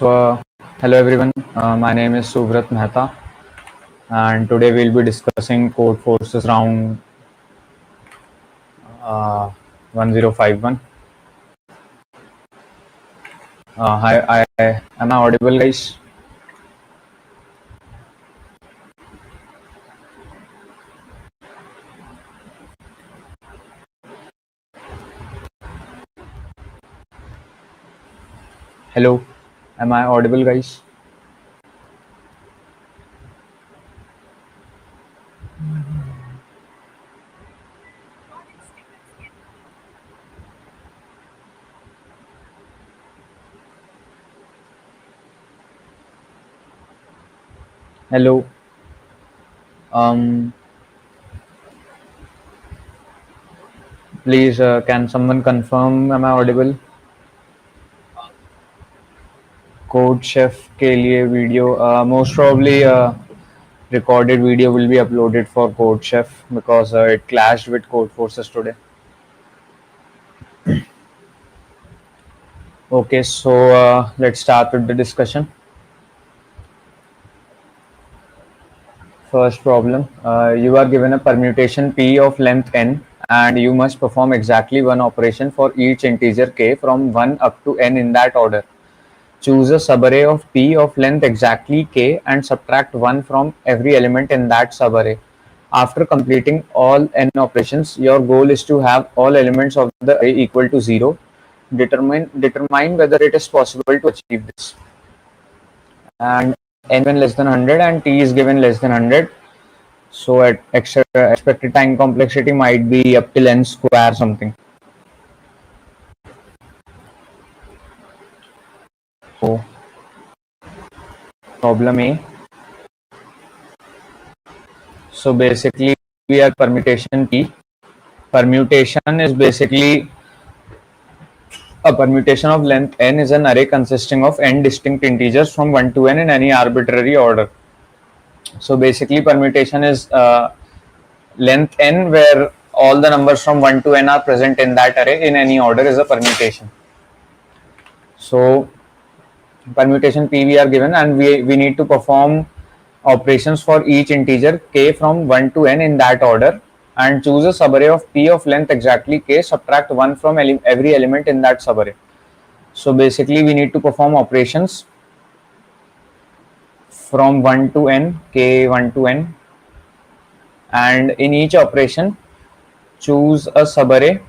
Hello everyone. My name is Suvrat Mehta, and today we'll be discussing Codeforces Round 1051. Am I audible, guys? Hello, am I audible, guys? Hello. Um, Please, can someone confirm? Am I audible? Code Chef के लिए video. Most probably, recorded video will be uploaded for Code Chef because it clashed with Codeforces today. Okay, so let's start with the discussion. First problem, you are given a permutation P of length n and you must perform exactly one operation for each integer k from 1 up to n in that order. Choose a subarray of P of length exactly k and subtract 1 from every element in that subarray. After completing all n operations, your goal is to have all elements of the array equal to 0. Determine whether it is possible to achieve this. And n given less than 100 and t is given less than 100. So at expected time complexity might be up till n square something. So problem A. So basically we have permutation P. Permutation is basically a permutation of length n is an array consisting of n distinct integers from 1 to n in any arbitrary order. So basically permutation is length n where all the numbers from 1 to n are present in that array in any order is a permutation. So permutation P we are given and we need to perform operations for each integer k from 1 to n in that order and choose a subarray of P of length exactly k, subtract 1 from every element in that subarray. So basically we need to perform operations from 1 to n, k 1 to n, and in each operation choose a subarray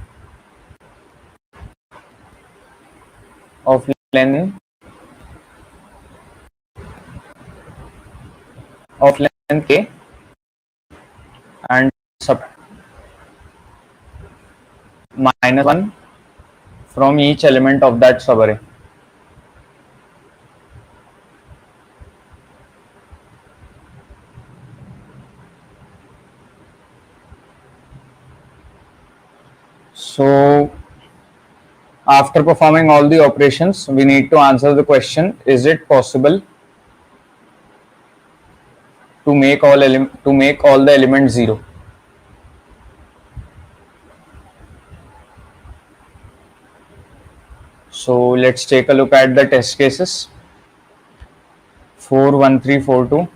of length k and minus 1 from each element of that subarray. So after performing all the operations, we need to answer the question: is it possible to make all the elements 0? So let's take a look at the test cases. 4 1 3 4 2,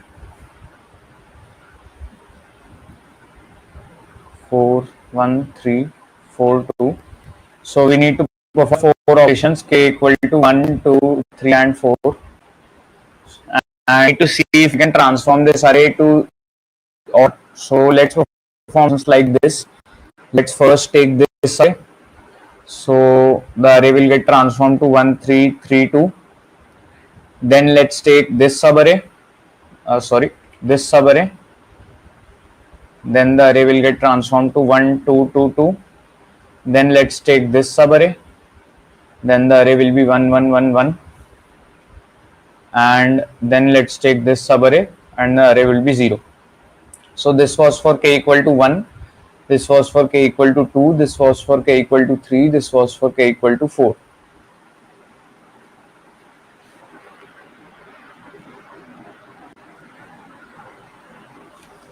4 1 3 4 2. So we need to perform 4 operations k equal to 1 2 3 and 4. I need to see if we can transform this array to or. So let's perform like this. Let's first take this array. So the array will get transformed to 1 3 3 2. Then let's take this subarray. This subarray. Then the array will get transformed to 1 2 2 2. Then let's take this subarray. Then the array will be 1 1 1 1. And then let's take this subarray and the array will be 0. So this was for k equal to 1, this was for k equal to 2, this was for k equal to 3, this was for k equal to 4.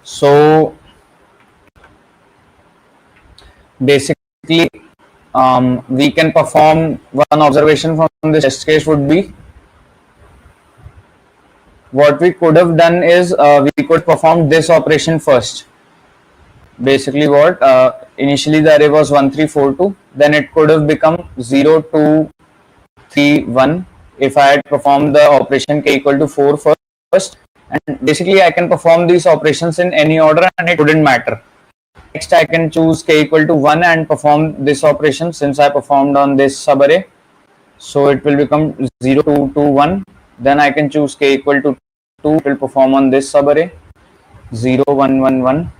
So basically we can perform one observation from this test case would be what we could have done is we could perform this operation first. Basically what, initially the array was 1 3 4 2, then it could have become 0 2 3 1 if I had performed the operation k equal to 4 first, and basically I can perform these operations in any order and it wouldn't matter. Next I can choose k equal to 1 and perform this operation since I performed on this subarray, so it will become 0 2 2 1. Then I can choose k equal to 2, it will perform on this subarray 0 1 1 1,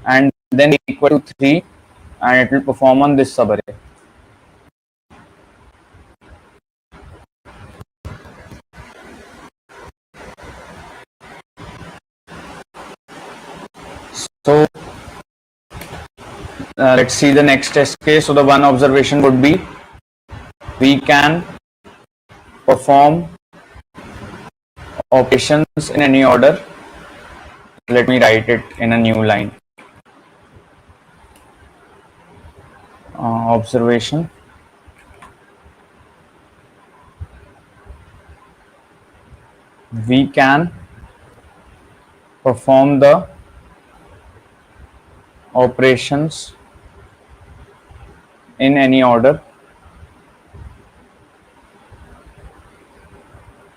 and then equal to 3 and it will perform on this subarray. So let's see the next test case. So the one observation would be we can perform operations in any order. Let me write it in a new line. Observation. We can perform the operations in any order,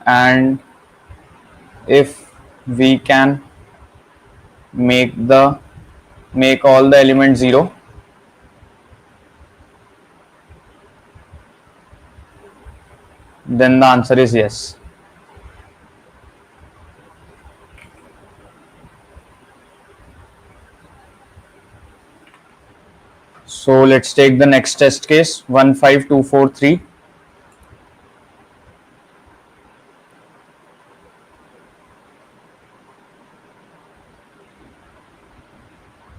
and if we can make all the elements 0, then the answer is yes. So let's take the next test case, 1 5 2 4 3.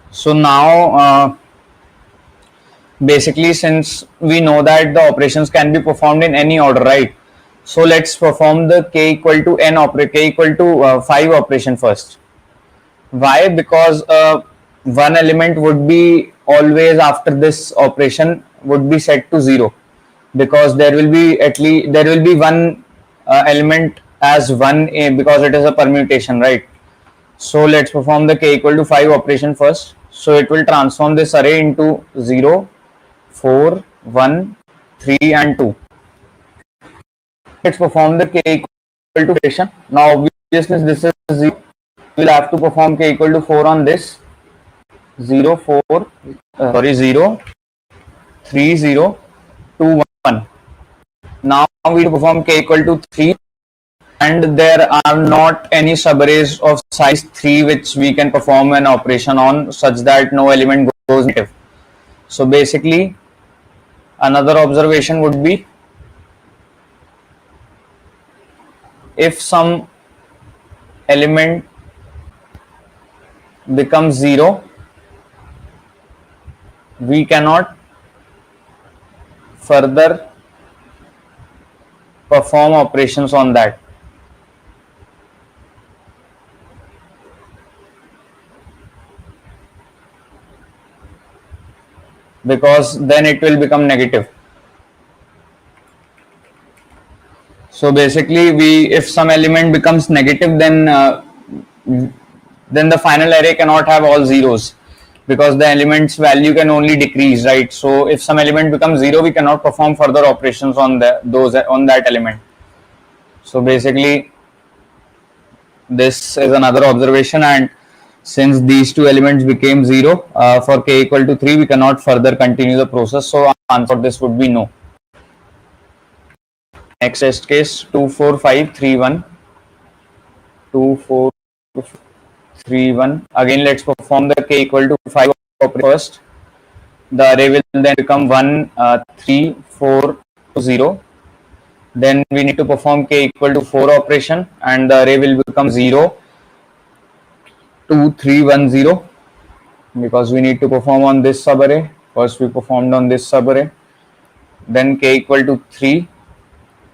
So now basically since we know that the operations can be performed in any order, right? So let's perform the k equal to n k equal to 5 operation first. Why? Because one element would be always after this operation would be set to 0, because there will be one element as 1a because it is a permutation, right? So let's perform the k equal to 5 operation first. So it will transform this array into 0 4 1 3 and 2. Let's perform the k equal to operation. Now obviously this is 0, we will have to perform k equal to 4 on this 0 3 0 2 1. Now we perform k equal to 3, and there are not any subarrays of size 3 which we can perform an operation on such that no element goes negative. So basically another observation would be if some element becomes 0, we cannot further perform operations on that, because then it will become negative. So basically if some element becomes negative, then the final array cannot have all zeros, because the element's value can only decrease, right? So if some element becomes 0, we cannot perform further operations on that element. So basically this is another observation, and since these two elements became 0 for k equal to 3, we cannot further continue the process. So answer for this would be no. Next test case, 2 4 5 3 1. 2 4 3 1. Again let's perform the k equal to 5 first. The array will then become 1 3 4 0. Then we need to perform k equal to 4 operation, and the array will become 0 2 3 1 0, because we need to perform on this subarray. First we performed on this subarray, then k equal to 3,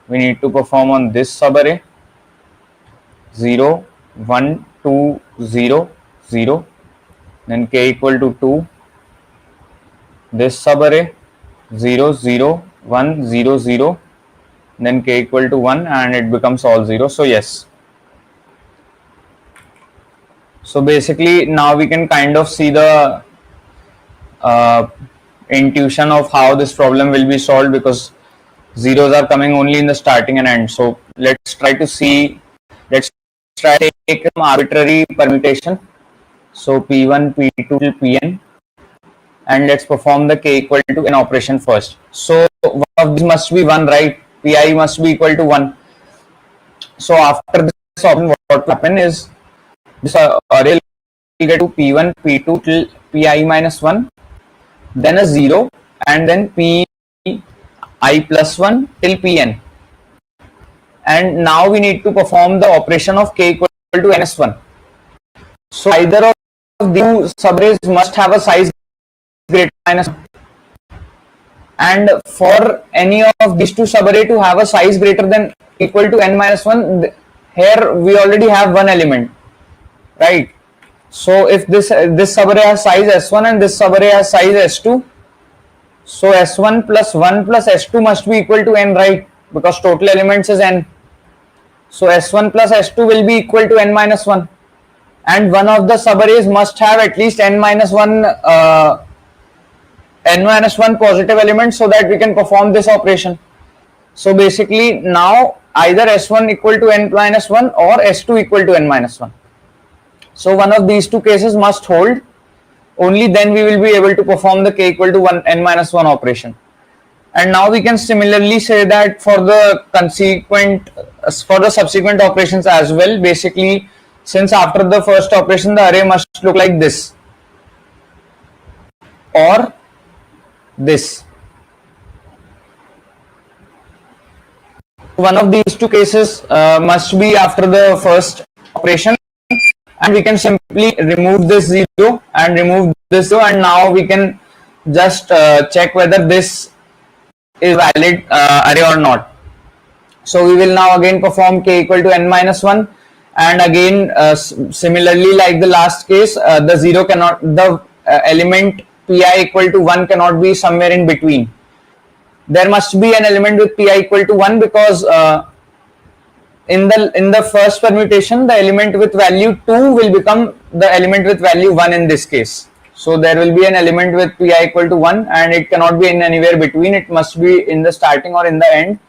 we need to perform on this subarray 0 1 2 0 0, then k equal to 2, this subarray 0 0 1 0 0, then k equal to 1, and it becomes all 0. So yes. So basically now we can kind of see the intuition of how this problem will be solved, because zeros are coming only in the starting and end. So let's try to take some arbitrary permutation. So P1, P2 till Pn, and let's perform the k equal to n operation first. So one of these must be 1, right? Pi must be equal to 1. So after this operation, what will happen is this array will get to P1, P2 till Pi minus 1, then a 0, and then Pi plus 1 till Pn. And now we need to perform the operation of k equal to ns1. So either of these subarrays must have a size greater than minus 1. And for any of these two subarray to have a size greater than equal to n minus 1, here we already have one element, right? So if this subarray has size s1 and this subarray has size s2, so s1 plus 1 plus s2 must be equal to n, right? Because total elements is n. So s1 plus s2 will be equal to n minus 1, and one of the subarrays must have at least n minus 1 positive elements, so that we can perform this operation. So basically now either s1 equal to n minus 1 or s2 equal to n minus 1. So one of these two cases must hold. Only then we will be able to perform the k equal to n minus 1 operation. And now we can similarly say that for the subsequent operations as well. Basically, since after the first operation the array must look like this or this. One of these two cases must be after the first operation, and we can simply remove this 0 and remove this 0, and now we can just check whether this is valid array or not. So we will now again perform k equal to n minus 1, and again similarly like the last case, the element pi equal to 1 cannot be somewhere in between. There must be an element with pi equal to 1, because in the first permutation the element with value 2 will become the element with value 1 in this case. So there will be an element with pi equal to 1, and it cannot be in anywhere between. It must be in the starting or in the end.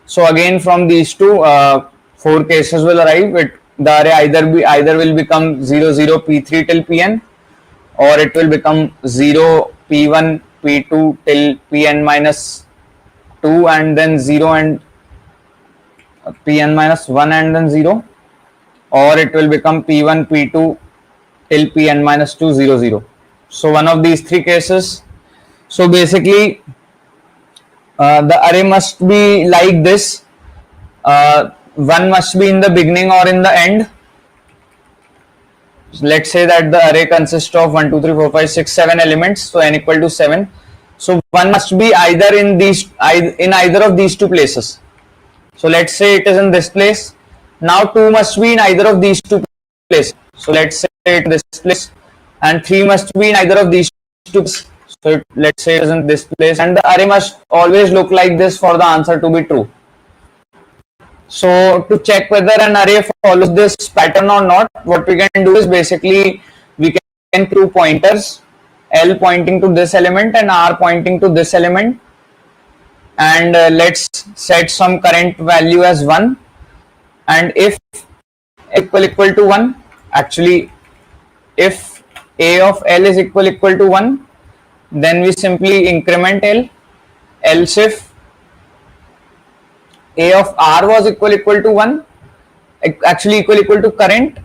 So again from these two, 4 cases will arrive. The array either will become 0 0 p3 till pn, or it will become 0 p1 p2 till pn minus 2, and then 0 and pn minus 1 and then 0, or it will become p1 p2 till pn minus 2 0 0. So one of these 3 cases. So basically the array must be like this. One must be in the beginning or in the end. So let's say that the array consists of 1 2 3 4 5 6 7 elements, so n equal to 7. So one must be either in either of these two places. So let's say it is in this place. Now 2 must be in either of these two places. So let's say it is this place, and 3 must be in either of these two places. So let's say it is in this place, and the array must always look like this for the answer to be true. So to check whether an array follows this pattern or not, what we can do is basically we can through pointers, L pointing to this element and R pointing to this element, and let's set some current value as 1, and if equal to 1, actually if A of L is equal to 1, then we simply increment L. Else if A of R was equal to 1, actually equal to current,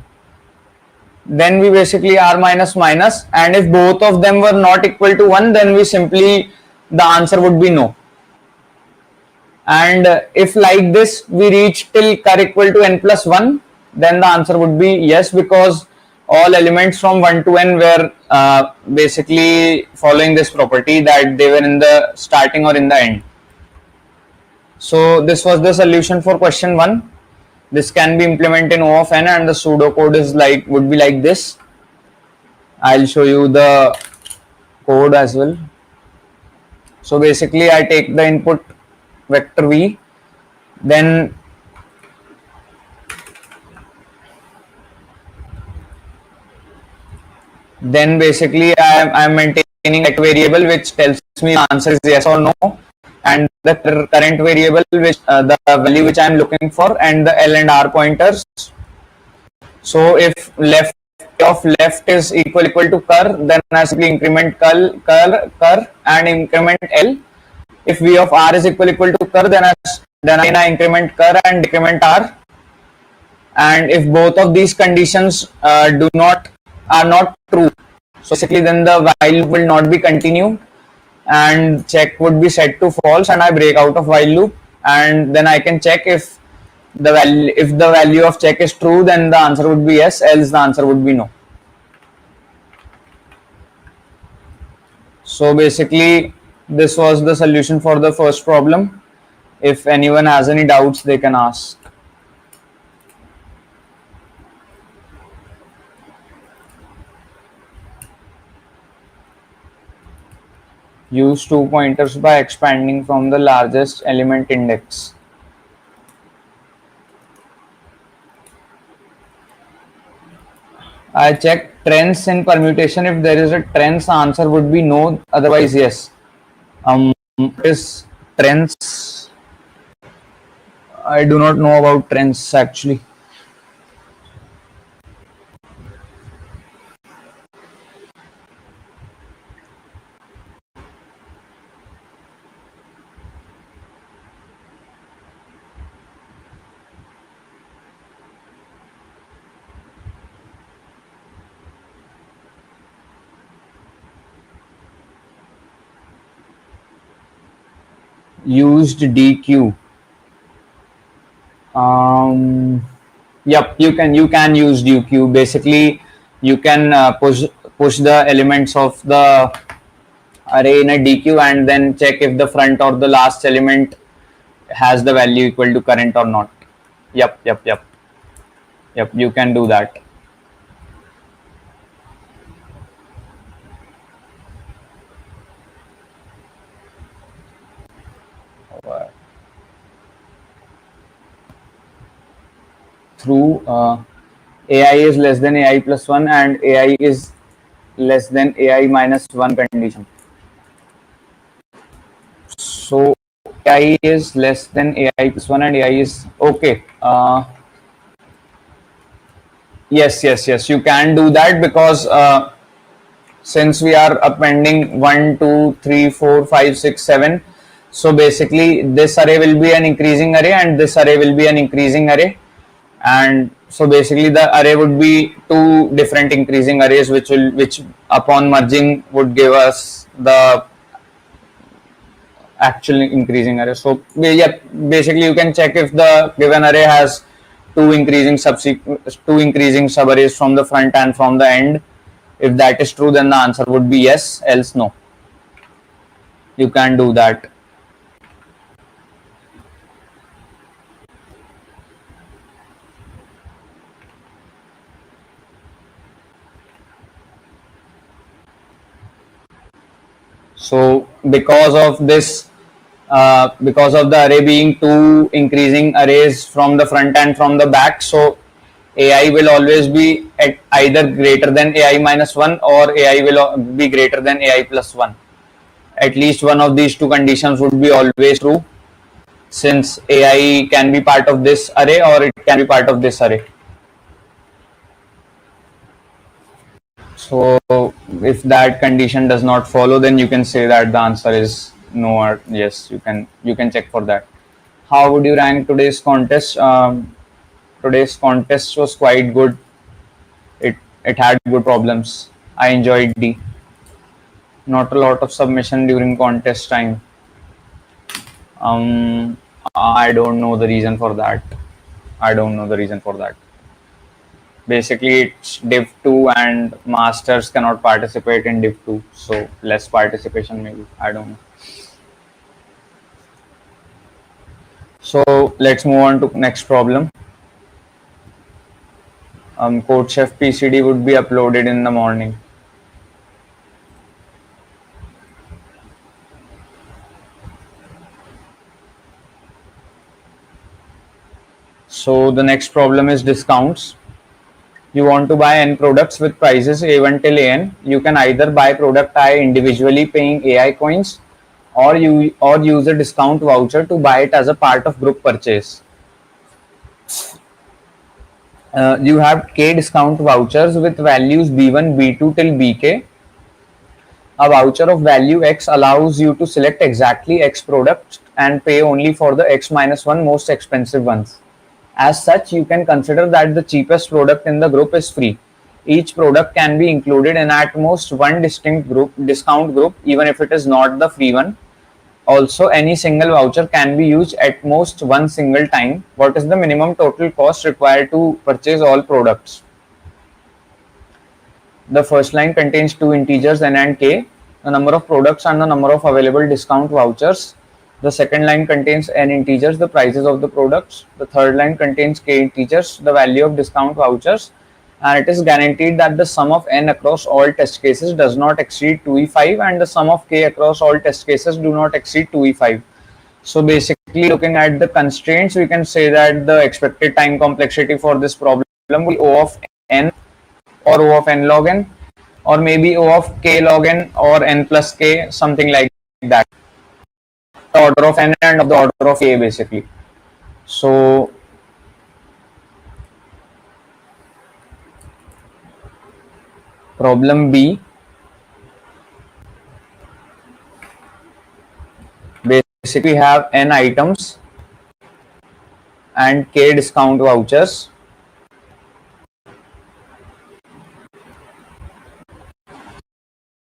then we basically R minus minus, and if both of them were not equal to 1, then we simply, the answer would be no. And if like this we reach till cur equal to n plus 1, then the answer would be yes, because all elements from 1 to n were basically following this property, that they were in the starting or in the end. So this was the solution for question 1. This can be implemented in O of n, and the pseudocode is would be like this. I'll show you the code as well. So basically I take the input vector v, Then basically I'm maintaining a variable which tells me the answer is yes or no, and the current variable which the value which I'm looking for, and the L and R pointers. So if left of left is equal to cur, then I simply increment cur and increment L. If v of r is equal to cur, then I increment cur and decrement r. And if both of these conditions are not true, so basically then the while will not be continued and check would be set to false, and I break out of while loop, and then I can check if the value of check is true, then the answer would be yes, else the answer would be no. So basically this was the solution for the first problem. If anyone has any doubts, they can ask. Use two pointers by expanding from the largest element index. I check trends in permutation. If there is a trends, the answer would be no, otherwise yes. Is trends? I do not know about trends actually. Used DQ. Yep, you can use DQ. Basically, you can push the elements of the array in a DQ and then check if the front or the last element has the value equal to current or not. Yep. You can do that. Through AI is less than AI plus 1 and AI is less than AI minus 1 condition. So AI is less than AI plus 1 and AI is okay. Yes, you can do that because since we are appending 1, 2, 3, 4, 5, 6, 7, so basically this array will be an increasing array and this array will be an increasing array, and so basically the array would be two different increasing arrays which upon merging would give us the actual increasing array. So yeah, basically you can check if the given array has two increasing subarrays from the front and from the end. If that is true, then the answer would be yes, else no. You can do that. So because of this, because of the array being two increasing arrays from the front and from the back, so AI will always be at either greater than AI minus 1 or AI will be greater than AI plus 1. At least one of these two conditions would be always true, since AI can be part of this array or it can be part of this array. So if that condition does not follow, then you can say that the answer is no or yes. You can check for that. How would you rank today's contest? Today's contest was quite good. It had good problems. I enjoyed D. Not a lot of submission during contest time. I don't know the reason for that. Basically, it's Div 2 and masters cannot participate in Div 2, so less participation maybe. I don't know. So let's move on to next problem. CodeChef PCD would be uploaded in the morning. So the next problem is discounts. You want to buy n products with prices A1 till AN. You can either buy product I individually paying AI coins, or use a discount voucher to buy it as a part of group purchase. You have K discount vouchers with values B1, B2 till BK. A voucher of value X allows you to select exactly X products and pay only for the X minus 1 most expensive ones. As such, you can consider that the cheapest product in the group is free. Each product can be included in at most one distinct discount group, even if it is not the free one. Also, any single voucher can be used at most one single time. What is the minimum total cost required to purchase all products? The first line contains two integers n and k, the number of products and the number of available discount vouchers. The second line contains n integers, the prices of the products. The third line contains k integers, the value of discount vouchers. And it is guaranteed that the sum of n across all test cases does not exceed 2e5, and the sum of k across all test cases do not exceed 2e5. So basically, looking at the constraints, we can say that the expected time complexity for this problem will be O of n or O of n log n, or maybe O of k log n or n plus k, something like that. The order of n and of the order of k basically. So problem B, basically we have n items and k discount vouchers.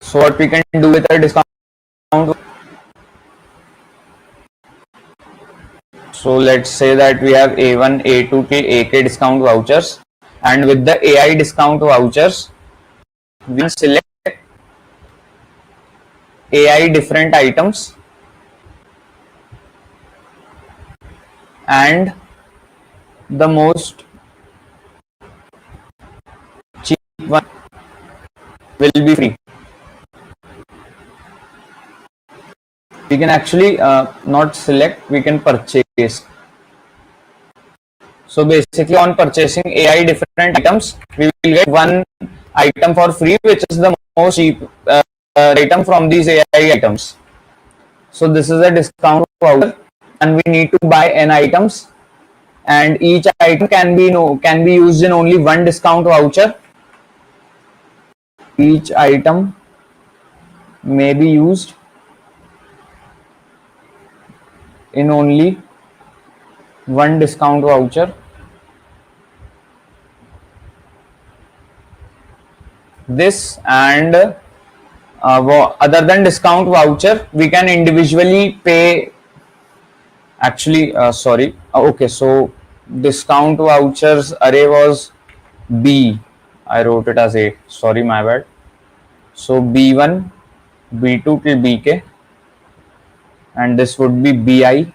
So what we can do with a discount? So let's say that we have A1, A2 till AK discount vouchers, and with the AI discount vouchers, we select AI different items and the most cheap one will be free. We can actually not select, we can purchase. So basically on purchasing AI different items, we will get one item for free, which is the most cheap item from these AI items. So this is a discount voucher, and we need to buy n items, and each item can be used in only one discount voucher. Each item may be used in only one discount voucher. This and other than discount voucher, we can individually pay. Actually, sorry. Okay, so discount vouchers array was B. I wrote it as A. Sorry, my bad. So B1, B2 till BK, and this would be BI.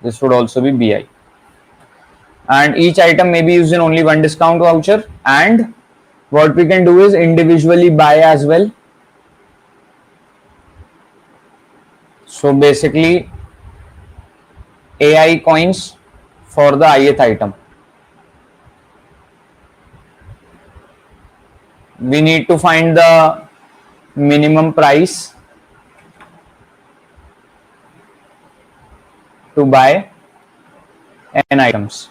This would also be BI. And each item may be used in only one discount voucher. And what we can do is individually buy as well. So basically, AI coins for the ith item. We need to find the minimum price to buy n items.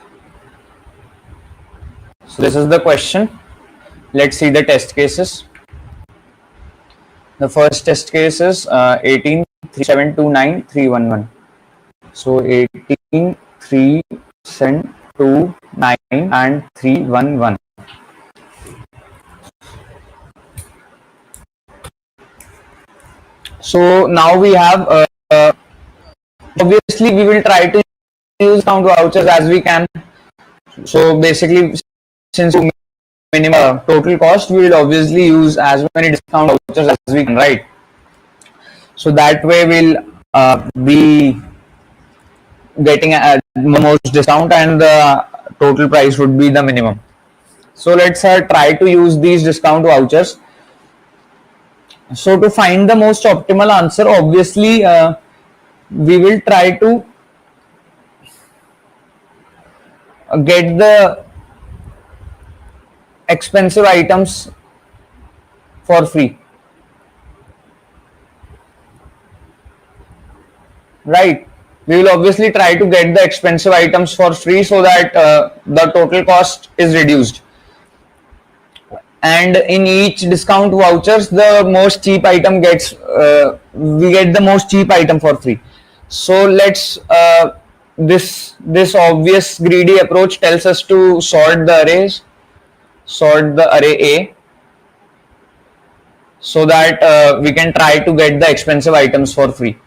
So this is the question. Let's see the test cases. The first test case is 18, 3, 7, 2, 9, 3, 1, 1. So 18, 3, 7, 2, 9 and 3, 1, 1. So now we have, obviously we will try to use discount vouchers as we can. So basically, since minimum total cost, we will obviously use as many discount vouchers as we can, right? So that way we'll be getting a most discount, and the total price would be the minimum. So let's try to use these discount vouchers. So to find the most optimal answer, obviously we will try to get the expensive items for free, right? We will obviously try to get the expensive items for free so that the total cost is reduced. And in each discount vouchers, the most cheap item gets we get the most cheap item for free. So let's this obvious greedy approach tells us to sort the arrays, sort the array A, so that we can try to get the expensive items for free.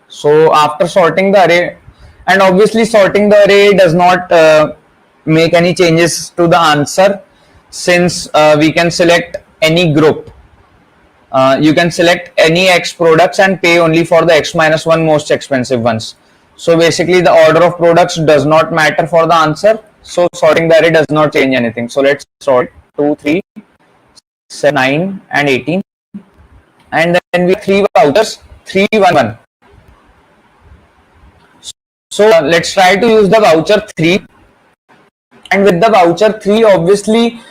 So after sorting the array, and obviously sorting the array does not make any changes to the answer, since we can select any group. You can select any X products and pay only for the X minus 1 most expensive ones. So basically the order of products does not matter for the answer. So sorting the array does not change anything. So let's sort 2, 3, 7, 9 and 18. And then we have 3 vouchers, 3, 1, 1. So let's try to use the voucher 3. And with the voucher 3, obviously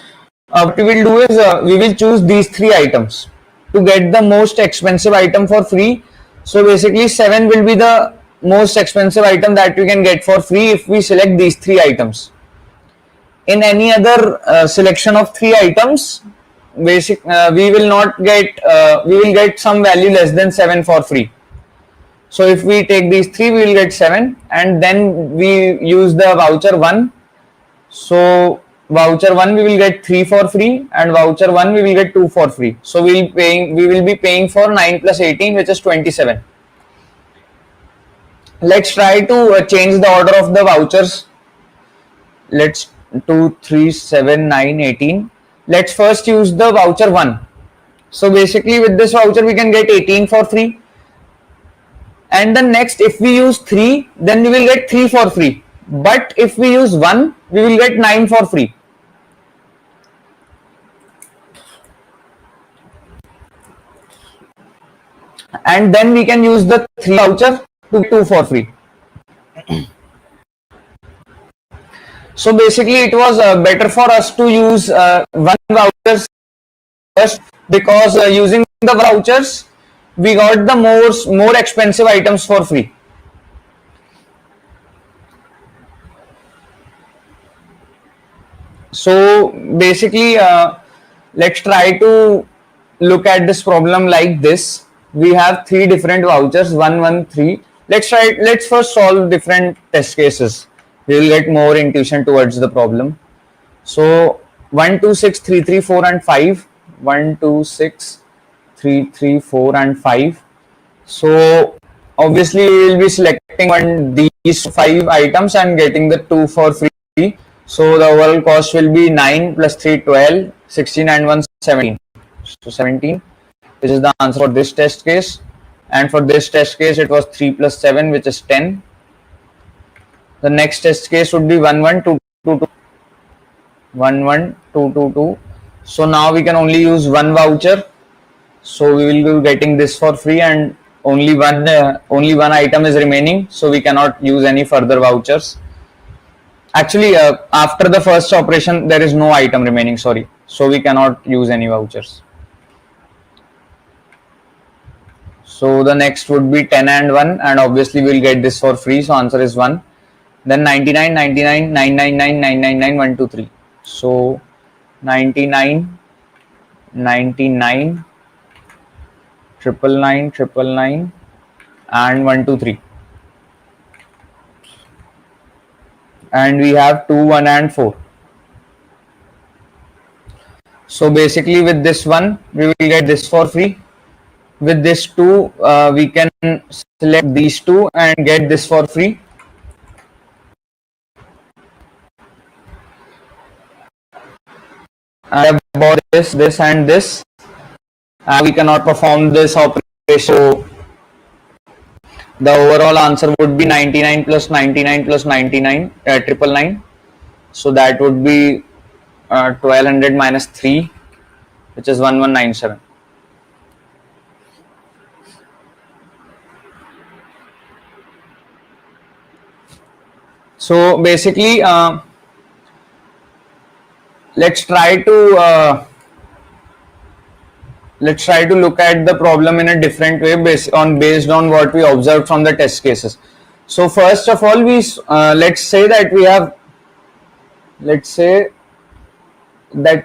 what we will do is we will choose these 3 items to get the most expensive item for free. So basically 7 will be the most expensive item that we can get for free if we select these 3 items. In any other selection of 3 items, we will not get we will get some value less than 7 for free. So if we take these 3, we will get 7, and then we use the voucher 1. So voucher 1 we will get 3 for free, and voucher 1 we will get 2 for free. So we will be paying for 9 plus 18, which is 27. Let's try to change the order of the vouchers. Let's 2, 3, 7, 9, 18. Let's first use the voucher 1. So basically with this voucher we can get 18 for free. And then next, if we use 3, then we will get 3 for free. But if we use 1, we will get 9 for free. And then we can use the 3 voucher to get 2 for free. So basically it was better for us to use 1 voucher first, because using the vouchers we got the more expensive items for free. So basically let's try to look at this problem like this. We have 3 different vouchers, 1, 1, 3. Let's first solve different test cases. We will get more intuition towards the problem. So 1, 2, 6, 3, 3, 4 and 5. 1, 2, 6, 3, 3, 4 and 5. So obviously we will be selecting these 5 items and getting the 2 for free. So the overall cost will be 9 plus 3, 12, 16 and 1, 17. So 17. This is the answer for this test case. And for this test case, it was 3 plus 7, which is 10. The next test case would be 1, 1, 2, 2, 2. 1, 1, 2, 2, 2. So now we can only use 1 voucher. So we will be getting this for free, and only one item is remaining. So we cannot use any further vouchers. Actually, after the first operation, there is no item remaining, sorry. So we cannot use any vouchers. So the next would be 10 and 1, and obviously we will get this for free. So answer is 1. Then 99, 99, 999, 999, 1, 2, 3. So 99, 99, 999, 999, and 1, 2, 3. And we have 2, 1 and 4. So basically with this one, we will get this for free. With this 2, we can select these 2 and get this for free. And about this and this, we cannot perform this operation. So the overall answer would be 99 plus 99 plus 99, 999. So that would be 1200 minus 3, which is 1197. So basically let's try to look at the problem in a different way based on what we observed from the test cases. So first of all, we let's say that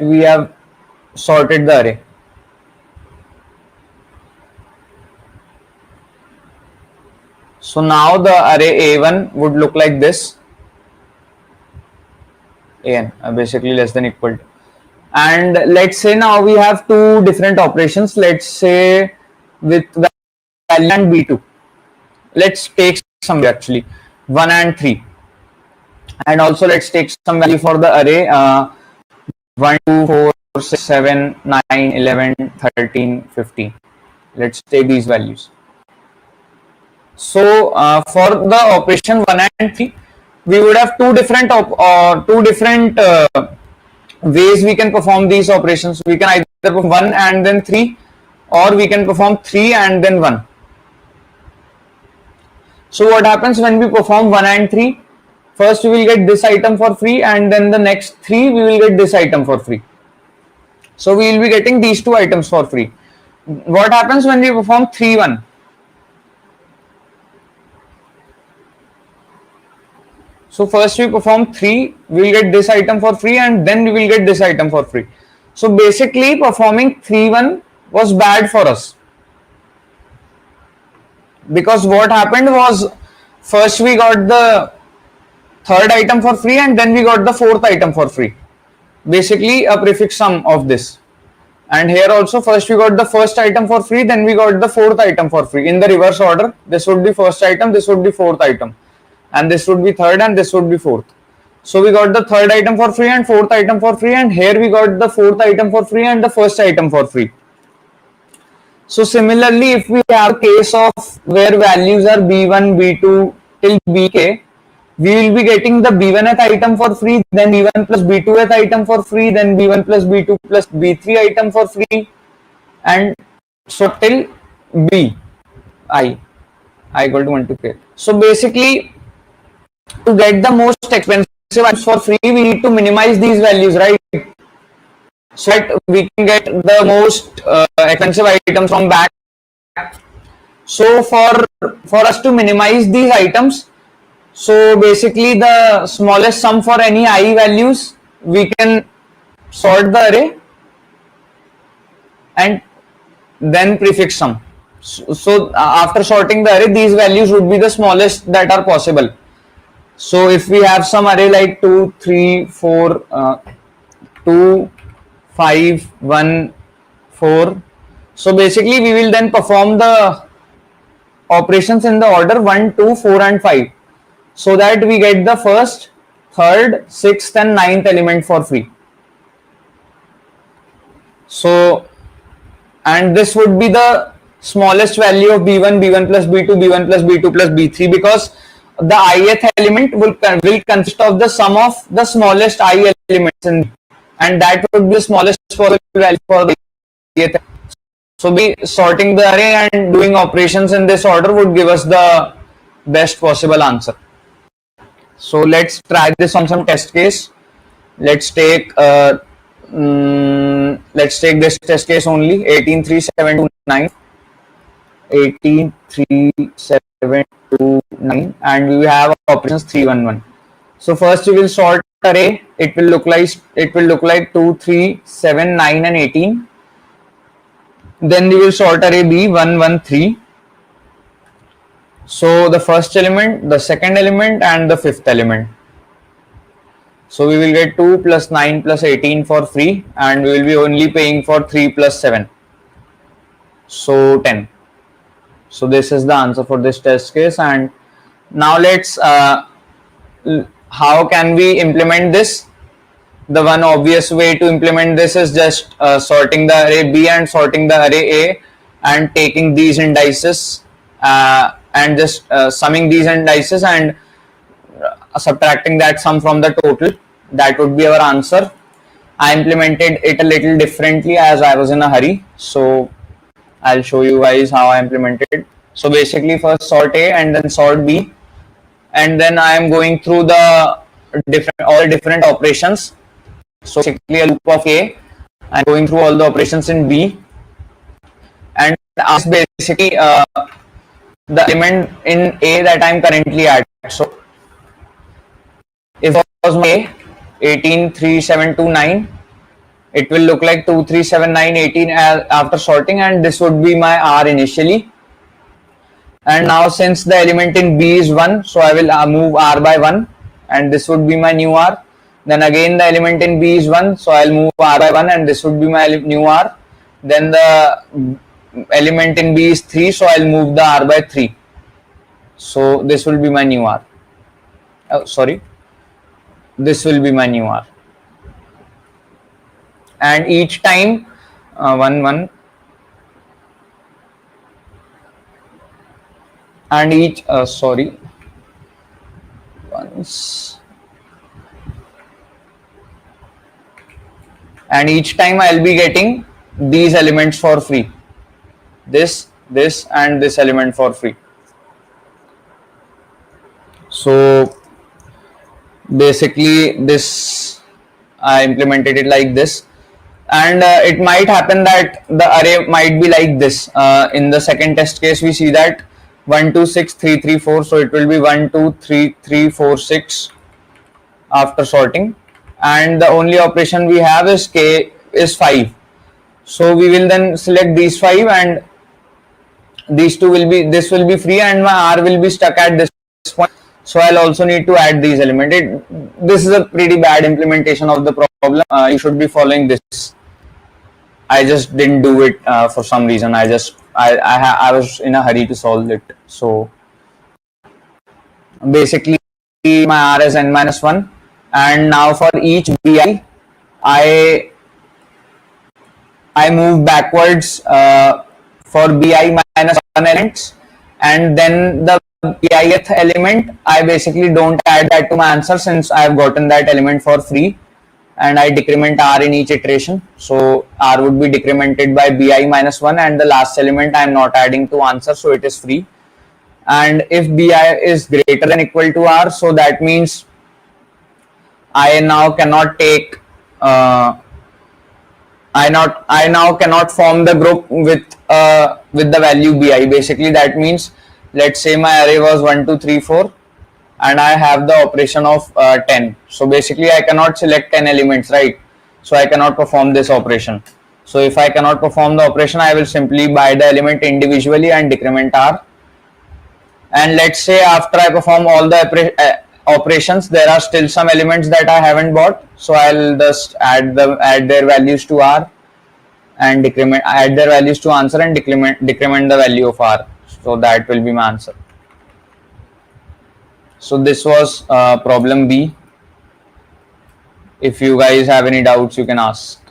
we have sorted the array. So now the array A1 would look like this. An basically less than equal to. And let's say now we have two different operations. Let's say with value and B2. Let's take some actually 1 and 3. And also let's take some value for the array 1, 2, 4, 6, 7, 9, 11, 13, 15. Let's take these values. So for the operation 1 and 3, we would have two different ways we can perform these operations. We can either perform 1 and then 3, or we can perform 3 and then 1. So what happens when we perform 1 and 3? First we will get this item for free, and then the next 3 we will get this item for free. So we will be getting these two items for free. What happens when we perform 3, 1? So first we perform 3, we will get this item for free, and then we will get this item for free. So basically performing 3, 1 was bad for us. Because what happened was, first we got the third item for free, and then we got the fourth item for free. Basically a prefix sum of this. And here also, first we got the first item for free, then we got the fourth item for free. In the reverse order, this would be first item, this would be fourth item, and this would be third, and this would be fourth. So we got the third item for free and fourth item for free, and here we got the fourth item for free and the first item for free. So similarly, if we have a case of where values are B1, B2 till Bk, we will be getting the B1th item for free, then B1 plus B2th item for free, then B1 plus B2 plus B3 item for free, and so till B, I equal to 1 to k. So basically, to get the most expensive items for free, we need to minimize these values, right? So that we can get the most expensive items from back. So for us to minimize these items, so basically the smallest sum for any I values, we can sort the array and then prefix sum. So after sorting the array, these values would be the smallest that are possible. So if we have some array like 2, 3, 4, 2, 5, 1, 4. So basically we will then perform the operations in the order 1, 2, 4 and 5. So that we get the first, third, sixth and ninth element for free. So, and this would be the smallest value of B1, B1 plus B2, B1 plus B2 plus B3, because the ith element will consist of the sum of the smallest I elements, and that would be the smallest possible value for the ith. So be sorting the array and doing operations in this order would give us the best possible answer. So let's try this on some test case. Let's take this test case only, 18, 3, 7, 2, 9. 18, 3, 7, 2, 9, and we have operations 3, 1, 1. So first we will sort array. It will look like 2, 3, 7, 9 and 18. Then we will sort array B 1, 1, 3. So the first element, the second element and the fifth element. So we will get 2 plus 9 plus 18 for free, and we will be only paying for 3 plus 7. So 10. So this is the answer for this test case. And now let's how can we implement this? The one obvious way to implement this is just sorting the array B and sorting the array A and taking these indices and just summing these indices and subtracting that sum from the total. That would be our answer. I implemented it a little differently as I was in a hurry, so I'll show you guys how I implemented. So basically first sort A and then sort B. and then I am going through the all different operations. So basically a loop of A, I'm going through all the operations in B, and ask basically the element in A that I'm currently at. So if it was my A 183729, it will look like 237918 after sorting, and this would be my R initially. And now since the element in B is 1, so I will move R by 1, and this would be my new R. Then again the element in B is 1, so I'll move R by 1, and this would be my new R. Then the element in B is 3, so I'll move the R by 3. So this will be my new R. This will be my new R. And each time, 1 and each once, and each time I'll be getting these elements for free, this and this element for free. So basically this I implemented it like this, and it might happen that the array might be like this. In the second test case we see that 1 2 6 3 3 4, so it will be 1 2 3 3 4 6 after sorting, and the only operation we have is k is 5. So we will then select these 5, and these two will be, this will be free, and my R will be stuck at this point. So I'll also need to add these elements. This is a pretty bad implementation of the problem. You should be following this. I just didn't do it for some reason. I was in a hurry to solve it. So basically my R is n-1, and now for each bi I move backwards for bi minus 1 elements, and then the bith element I basically don't add that to my answer since I have gotten that element for free, and I decrement R in each iteration. So R would be decremented by bi minus 1, and the last element I am not adding to answer, so it is free. And if bi is greater than equal to R, so that means I now cannot take I now cannot form the group with the value bi. Basically that means, let's say my array was 1 2 3 4, and I have the operation of 10. So basically I cannot select 10 elements, right? So I cannot perform this operation. So if I cannot perform the operation, I will simply buy the element individually and decrement R. And let's say after I perform all the operations, there are still some elements that I haven't bought, so I'll just add their values to R and add their values to answer and decrement the value of R. So that will be my answer. So this was problem B. If you guys have any doubts, you can ask.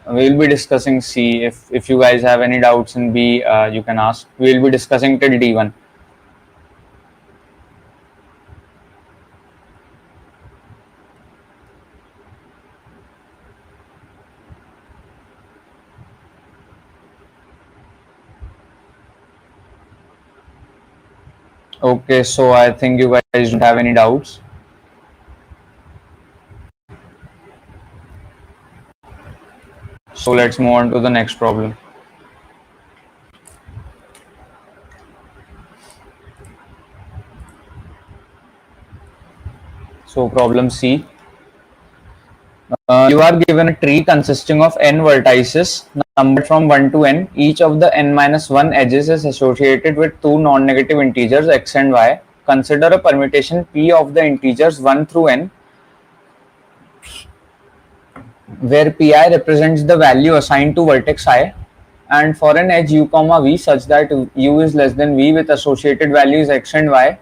We'll be discussing C. If you guys have any doubts in B, you can ask. We'll be discussing till D1. Okay, so I think you guys don't have any doubts. So let's move on to the next problem. So problem C. You are given a tree consisting of n vertices. numbered from 1 to n. Each of the n minus 1 edges is associated with two non-negative integers x and y. Consider a permutation p of the integers 1 through n, where pi represents the value assigned to vertex I, and for an edge u comma v such that u is less than v with associated values x and y,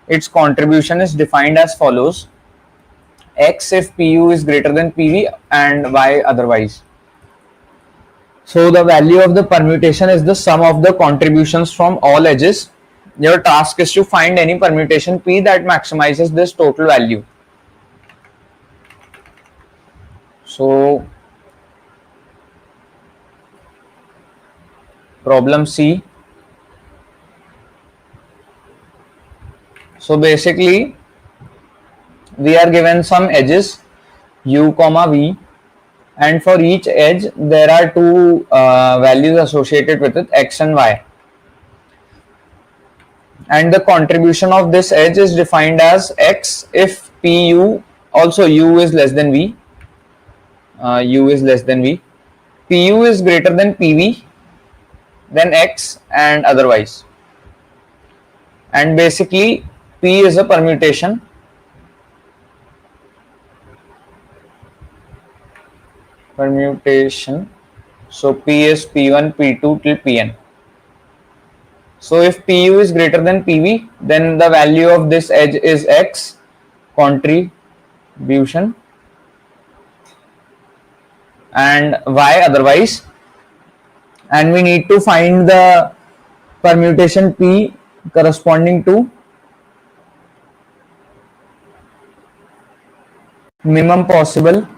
its contribution is defined as follows: x if pu is greater than pv and y otherwise. So the value of the permutation is the sum of the contributions from all edges. Your task is to find any permutation p that maximizes this total value. So problem C. So basically we are given some edges u comma v, and for each edge there are two values associated with it, x and y, and the contribution of this edge is defined as x if pu, also u is less than v, u is less than v, pu is greater than pv, then x and otherwise. And basically p is a permutation. So p is p1 p2 till pn. So if pu is greater than pv, then the value of this edge is x contribution, and y otherwise, and we need to find the permutation p corresponding to minimum possible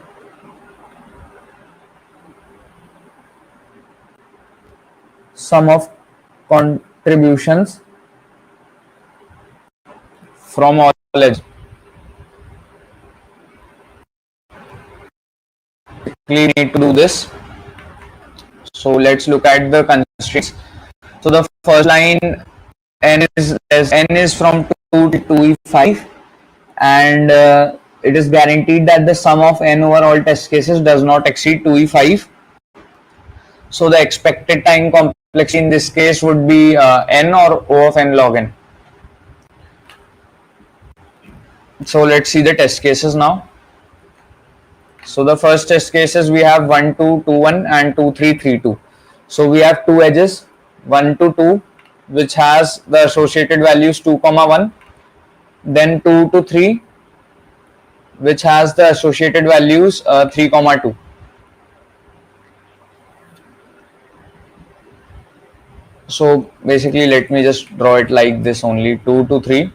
sum of contributions from all edges. We need to do this. So let's look at the constraints. So the first line, n is from 2 to 2e5, and it is guaranteed that the sum of n over all test cases does not exceed 2e5. So the expected time complexity in this case would be n or O of n log n. So let's see the test cases now. So the first test cases we have 1 2 2 1 and 2 3 3 2. So we have two edges 1 to 2, which has the associated values 2 comma 1, then 2 to 3, which has the associated values 3 comma 2. So basically let me just draw it like this only: 2 to 3,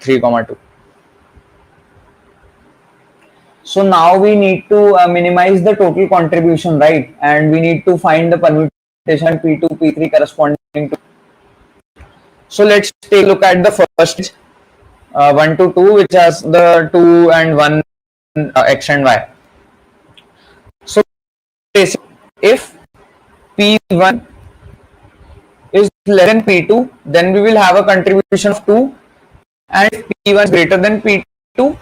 3 comma 2. So now we need to minimize the total contribution, right? And we need to find the permutation P2, P3 corresponding to. So let's take a look at the first 1 to 2, which has the 2 and 1 x and y. So basically, if P1 is less than P2, then we will have a contribution of 2, and if P1 is greater than P2,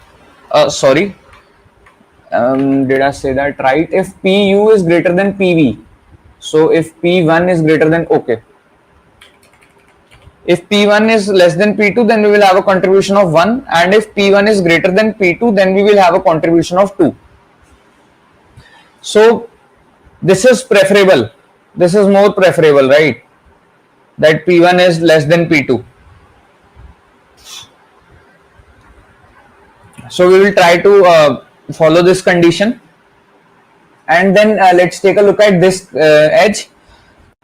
did I say that right? If Pu is greater than Pv, so if P1 is greater than, if P1 is less than P2, then we will have a contribution of 1, and if P1 is greater than P2, then we will have a contribution of 2. So this is preferable. This is more preferable, right? That P1 is less than P2. So we will try to follow this condition, and then let's take a look at this edge.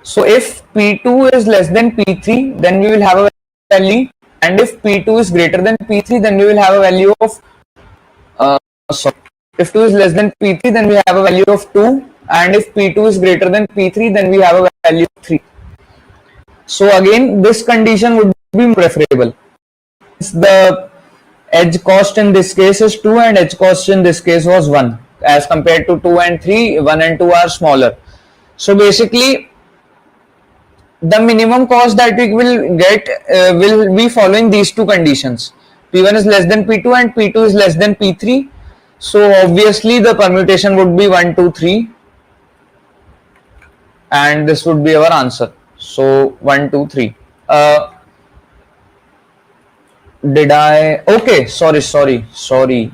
So if P2 is less than P3, then we will have a value, and if P2 is greater than P3, then we will have a value of if 2 is less than P3, then we have a value of 2, and if P2 is greater than P3, then we have a value of 3. So again, this condition would be preferable. The edge cost in this case is 2 and edge cost in this case was 1, as compared to 2 and 3, 1 and 2 are smaller. So basically the minimum cost that we will get will be following these two conditions: P1 is less than P2 and P2 is less than P3. So obviously the permutation would be 1 2 3, and this would be our answer. So 1, 2, 3. Did I? Okay, sorry.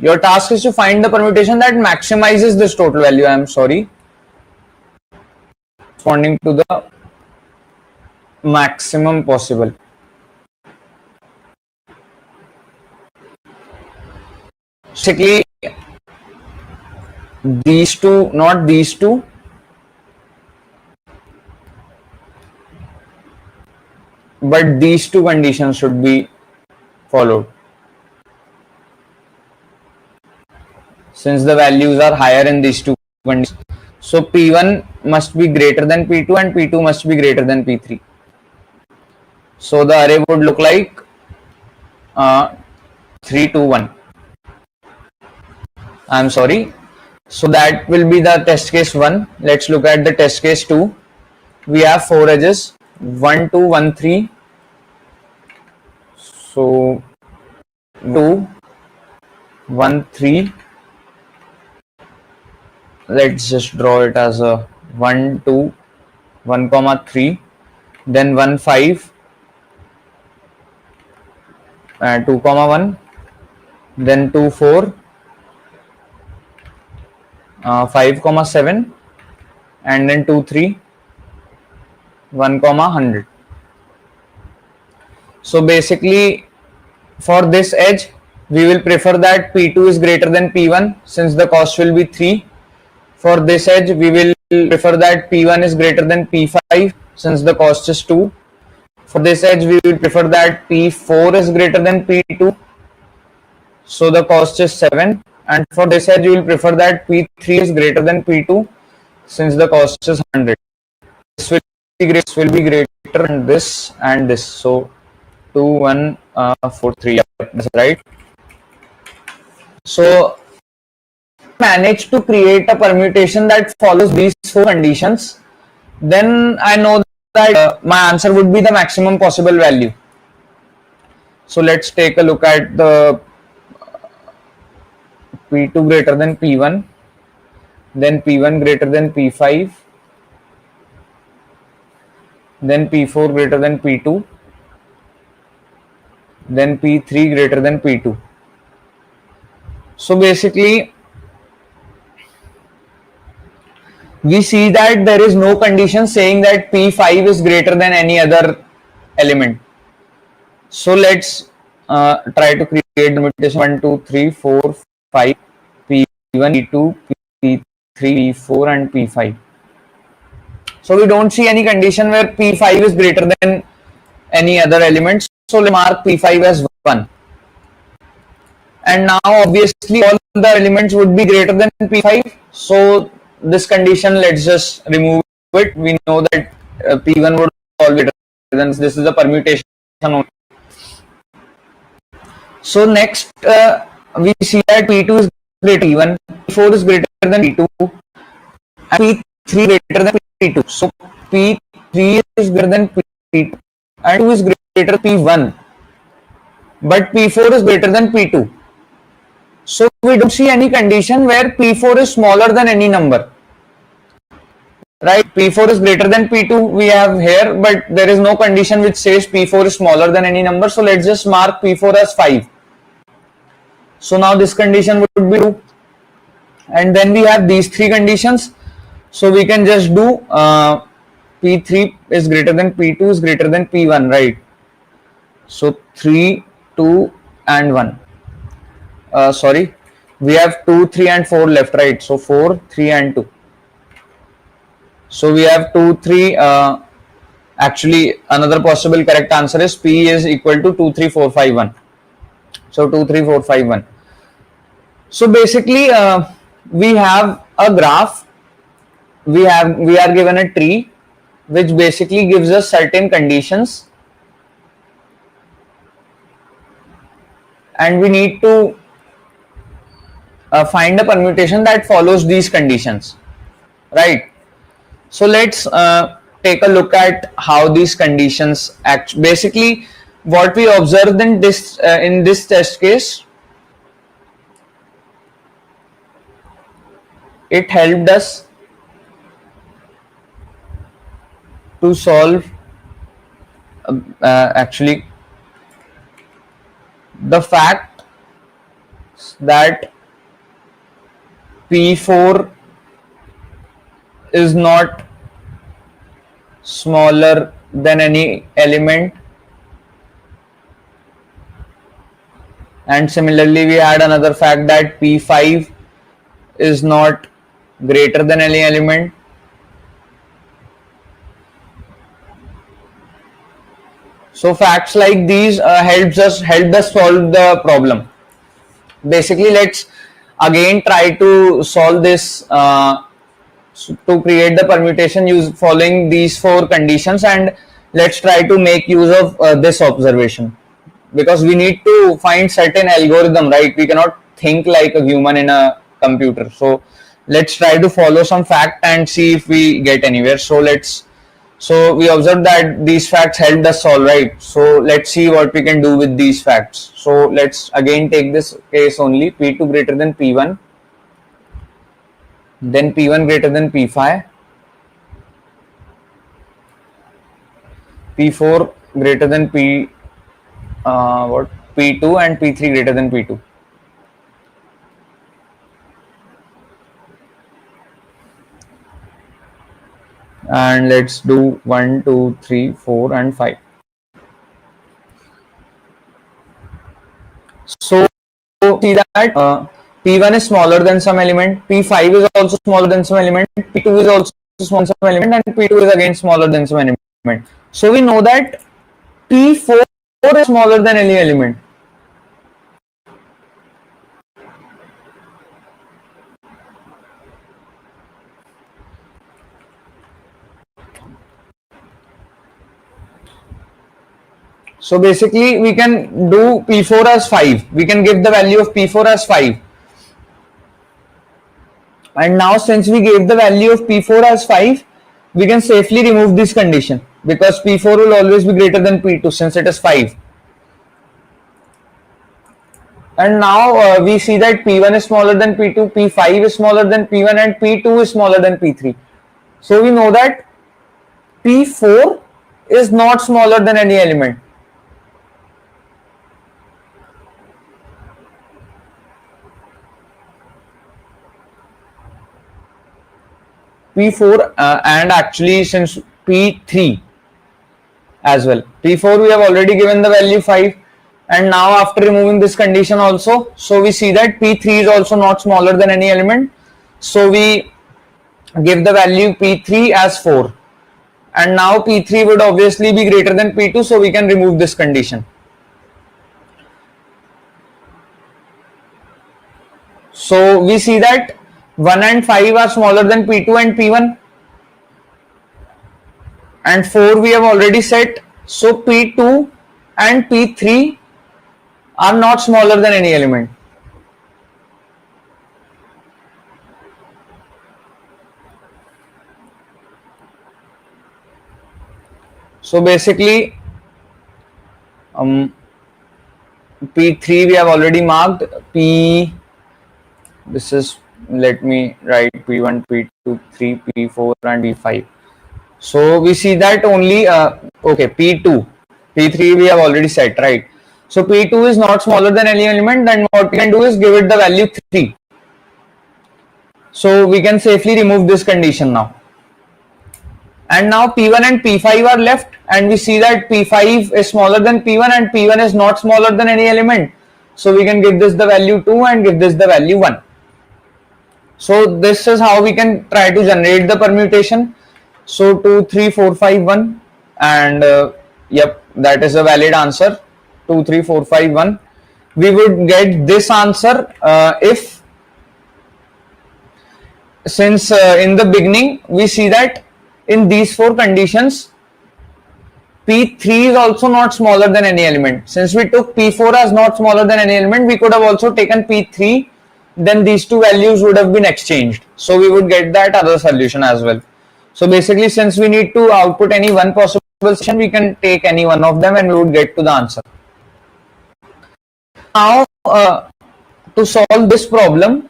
Your task is to find the permutation that maximizes this total value. I am sorry. Responding to the maximum possible. Basically, these two, not these two, but these two conditions should be followed. Since the values are higher in these two conditions. So P1 must be greater than P2 and P2 must be greater than P3. So the array would look like 3, 2, 1. I'm sorry. So that will be the test case 1. Let's look at the test case 2. We have 4 edges, 1, 2, 1, 3. So 2, 1, 3. Let's just draw it as a 1, 2, 1, 3. Then 1, 5, 2, 1. Then 2, 4, 5, 7, and then 2, 3, 1, 100. So basically, for this edge, we will prefer that P2 is greater than P1 since the cost will be 3. For this edge, we will prefer that P1 is greater than P5 since the cost is 2. For this edge, we will prefer that P4 is greater than P2, so the cost is 7. And for this edge, you will prefer that P3 is greater than P2 since the cost is 100. This will be greater than this and this. So 2, 1, 4, 3. That's right. So manage to create a permutation that follows these 4 conditions, then I know that my answer would be the maximum possible value. So let's take a look at the P2 greater than P1, then P1 greater than P5, then P4 greater than P2, then P3 greater than P2. So basically, we see that there is no condition saying that P5 is greater than any other element. So let's try to create the permutation 1, 2, 3, 4, 5, P1, P2, P3, P4 and P5. So we don't see any condition where P5 is greater than any other element. So let's mark P5 as 1. And now obviously all the elements would be greater than P5. So this condition, let's just remove it. We know that P1 would always be greater than this is a permutation only. So next we see that P2 is greater than P1, P4 is greater than P2, and P3 greater than P2. So P3 is greater than P2 and 2 is greater than P1, but P4 is greater than P2. So we don't see any condition where P4 is smaller than any number. Right, P4 is greater than P2 we have here, but there is no condition which says P4 is smaller than any number. So let's just mark P4 as 5. So now this condition would be true. And then we have these 3 conditions. So we can just do P3 is greater than P2 is greater than P1, right? So 3, 2 and 1. Sorry, we have 2, 3 and 4 left, right? So 4, 3 and 2. So we have 2, 3. Actually, another possible correct answer is P is equal to 2, 3, 4, 5, 1. So 2, 3, 4, 5, 1. So basically, we have a graph. We are given a tree, which basically gives us certain conditions, and we need to find a permutation that follows these conditions, right? So let's take a look at how these conditions act. Basically, what we observed in this test case, it helped us to solve actually the fact that P4 is not smaller than any element, and similarly we had another fact that P5 is not greater than any element. So facts like these helped us solve the problem. Basically, let's again try to solve this to create the permutation following these four conditions, and let's try to make use of this observation, because we need to find certain algorithm, right? We cannot think like a human in a computer. So let's try to follow some fact and see if we get anywhere. So we observed that these facts helped us solve, right? So let's see what we can do with these facts. So let's again take this case only, P2 greater than P1, then P1 greater than P5, P4 greater than P2 and P3 greater than P2. And let's do 1, 2, 3, 4 and 5. So see that P1 is smaller than some element, P5 is also smaller than some element, P2 is also smaller than some element, and P2 is again smaller than some element. So we know that P4 is smaller than any element. So basically we can do P4 as 5. We can give the value of P4 as 5. And now since we gave the value of P4 as 5, we can safely remove this condition, because P4 will always be greater than P2 since it is 5. And now we see that P1 is smaller than P2, P5 is smaller than P1, and P2 is smaller than P3. So we know that P4 is not smaller than any element. P4 and actually since P3 as well. P4 we have already given the value 5, and now after removing this condition also, so we see that P3 is also not smaller than any element. So we give the value P3 as 4, and now P3 would obviously be greater than P2, so we can remove this condition. So we see that 1 and 5 are smaller than P2 and P1, and 4 we have already set. So P2 and P3 are not smaller than any element. So basically P3 we have already marked. This is, let me write P1, P2, 3, P4 and P5. So we see that only okay, P2, P3 we have already set, right? So P2 is not smaller than any element, then what we can do is give it the value 3. So we can safely remove this condition now. And now P1 and P5 are left, and we see that P5 is smaller than P1 and P1 is not smaller than any element. So we can give this the value 2 and give this the value 1. So this is how we can try to generate the permutation. So 2, 3, 4, 5, 1, and yep, that is a valid answer. 2, 3, 4, 5, 1. We would get this answer if, since in the beginning we see that in these four conditions P3 is also not smaller than any element. Since we took P4 as not smaller than any element, we could have also taken P3, then these two values would have been exchanged. So we would get that other solution as well. So basically, since we need to output any one possible solution, we can take any one of them and we would get to the answer. Now to solve this problem,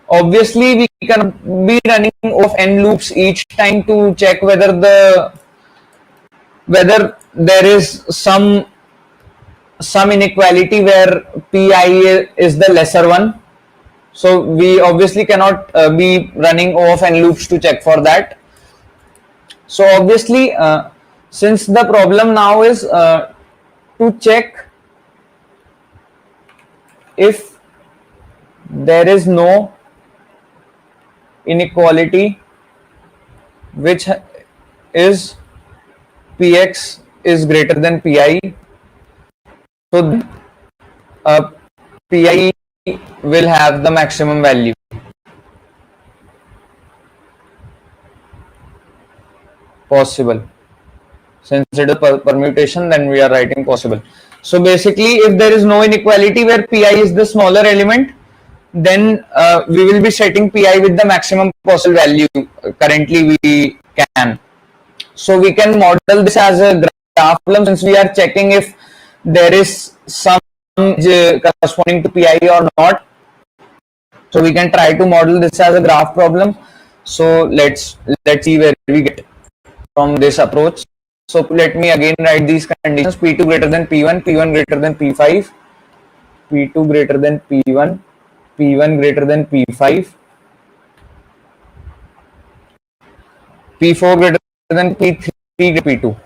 obviously we can be running of n loops each time to check whether there is some inequality where pi is the lesser one. So we obviously cannot be running O of n loops to check for that. So obviously, since the problem now is to check if there is no inequality which is px is greater than pi, so pi will have the maximum value. Possible. Since it is a permutation, then we are writing possible. So basically, if there is no inequality where pi is the smaller element, then we will be setting pi with the maximum possible value currently we can. So we can model this as a graph problem, since we are checking if there is some corresponding to pi or not. So we can try to model this as a graph problem. So let's see where we get from this approach. So let me again write these conditions: P2 greater than P1, P1 greater than P5, P2 greater than P1, P1 greater than P5, P4 greater than P3, P2,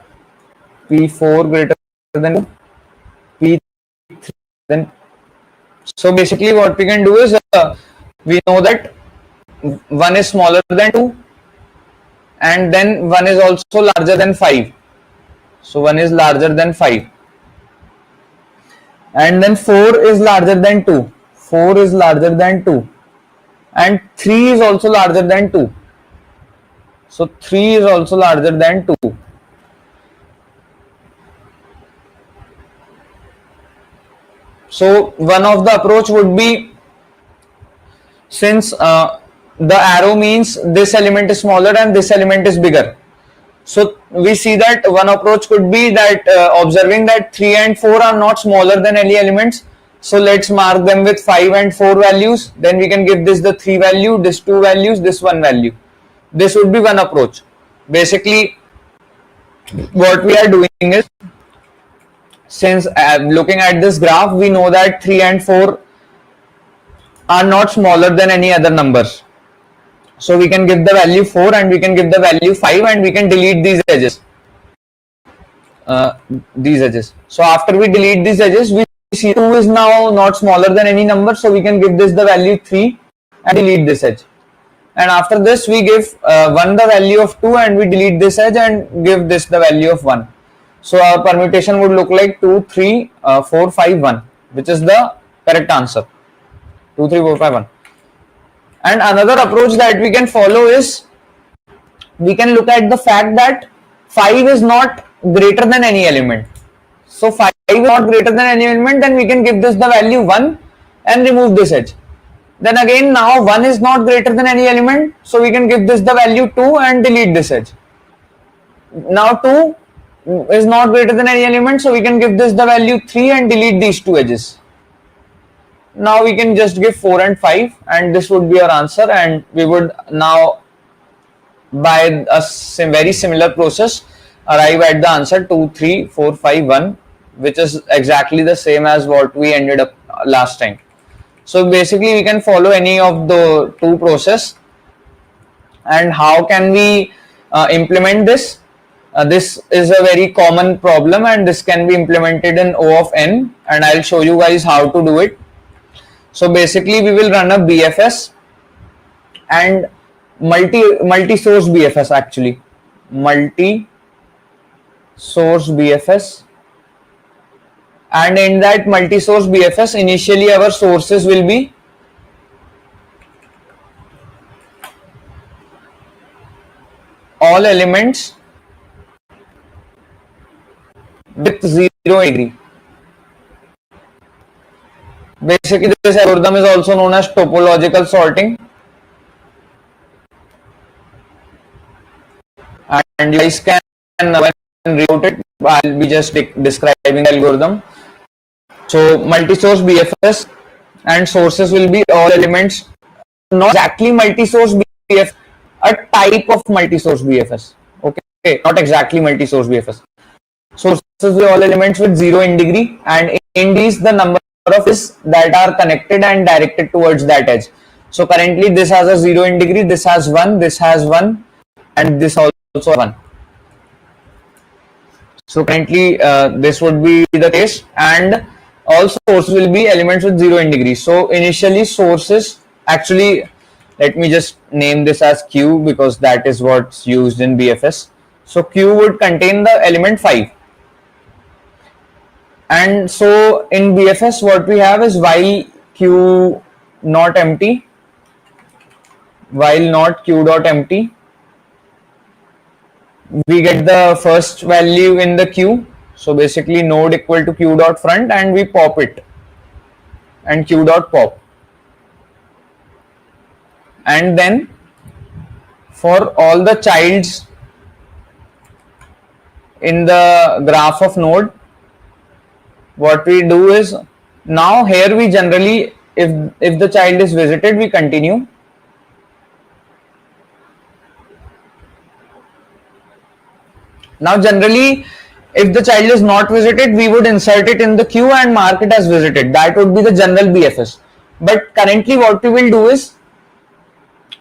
P4 greater than P3. Then, so basically what we can do is we know that 1 is smaller than 2 and then 1 is also larger than 5. So 1 is larger than 5. And then 4 is larger than 2. 4 is larger than 2. And 3 is also larger than 2. So 3 is also larger than 2. So one of the approach would be, since the arrow means this element is smaller and this element is bigger. So we see that one approach could be that observing that 3 and 4 are not smaller than any elements. So let's mark them with 5 and 4 values. Then we can give this the 3 value, this 2 values, this 1 value. This would be one approach. Basically, what we are doing is, since looking at this graph, we know that 3 and 4 are not smaller than any other numbers. So we can give the value 4 and we can give the value 5 and we can delete these edges. So after we delete these edges, we see 2 is now not smaller than any number. So we can give this the value 3 and delete this edge. And after this, we give 1 the value of 2 and we delete this edge and give this the value of 1. So our permutation would look like 2, 3, 4, 5, 1, which is the correct answer. 2, 3, 4, 5, 1. And another approach that we can follow is, we can look at the fact that 5 is not greater than any element. So 5 is not greater than any element, then we can give this the value 1 and remove this edge. Then again, now 1 is not greater than any element, so we can give this the value 2 and delete this edge. Now 2 is not greater than any element, so we can give this the value 3 and delete these 2 edges. Now we can just give 4 and 5 and this would be our answer, and we would now, by a very similar process, arrive at the answer 2, 3, 4, 5, 1, which is exactly the same as what we ended up last time. So basically we can follow any of the two process. And how can we implement this? This is a very common problem and this can be implemented in O of n, and I'll show you guys how to do it. So basically we will run a BFS and multi-source BFS, actually multi-source BFS, and in that multi-source BFS, initially our sources will be all elements with 0 degree. Basically this algorithm is also known as topological sorting, and you guys can reroute it. I'll be just describing the algorithm. So multi-source BFS, and sources will be all elements not exactly multi-source BFS, a type of multi-source BFS. Okay, not exactly multi-source BFS. Sources with all elements with 0 in degree, and in these the number of edges that are connected and directed towards that edge. So currently this has a 0 in degree, this has 1, this has 1, and this also 1. So currently this would be the case, and all sources will be elements with 0 in degree. So initially sources, actually let me just name this as Q because that is what's used in BFS. So Q would contain the element 5. And so in BFS what we have is while Q not empty, while not Q dot empty, we get the first value in the Q. So basically node equal to Q dot front, and we pop it, and Q dot pop. And then for all the childs in the graph of node, what we do is, now here we generally, if the child is visited, we continue. Now generally if the child is not visited, we would insert it in the queue and mark it as visited. That would be the general BFS. But currently what we will do is,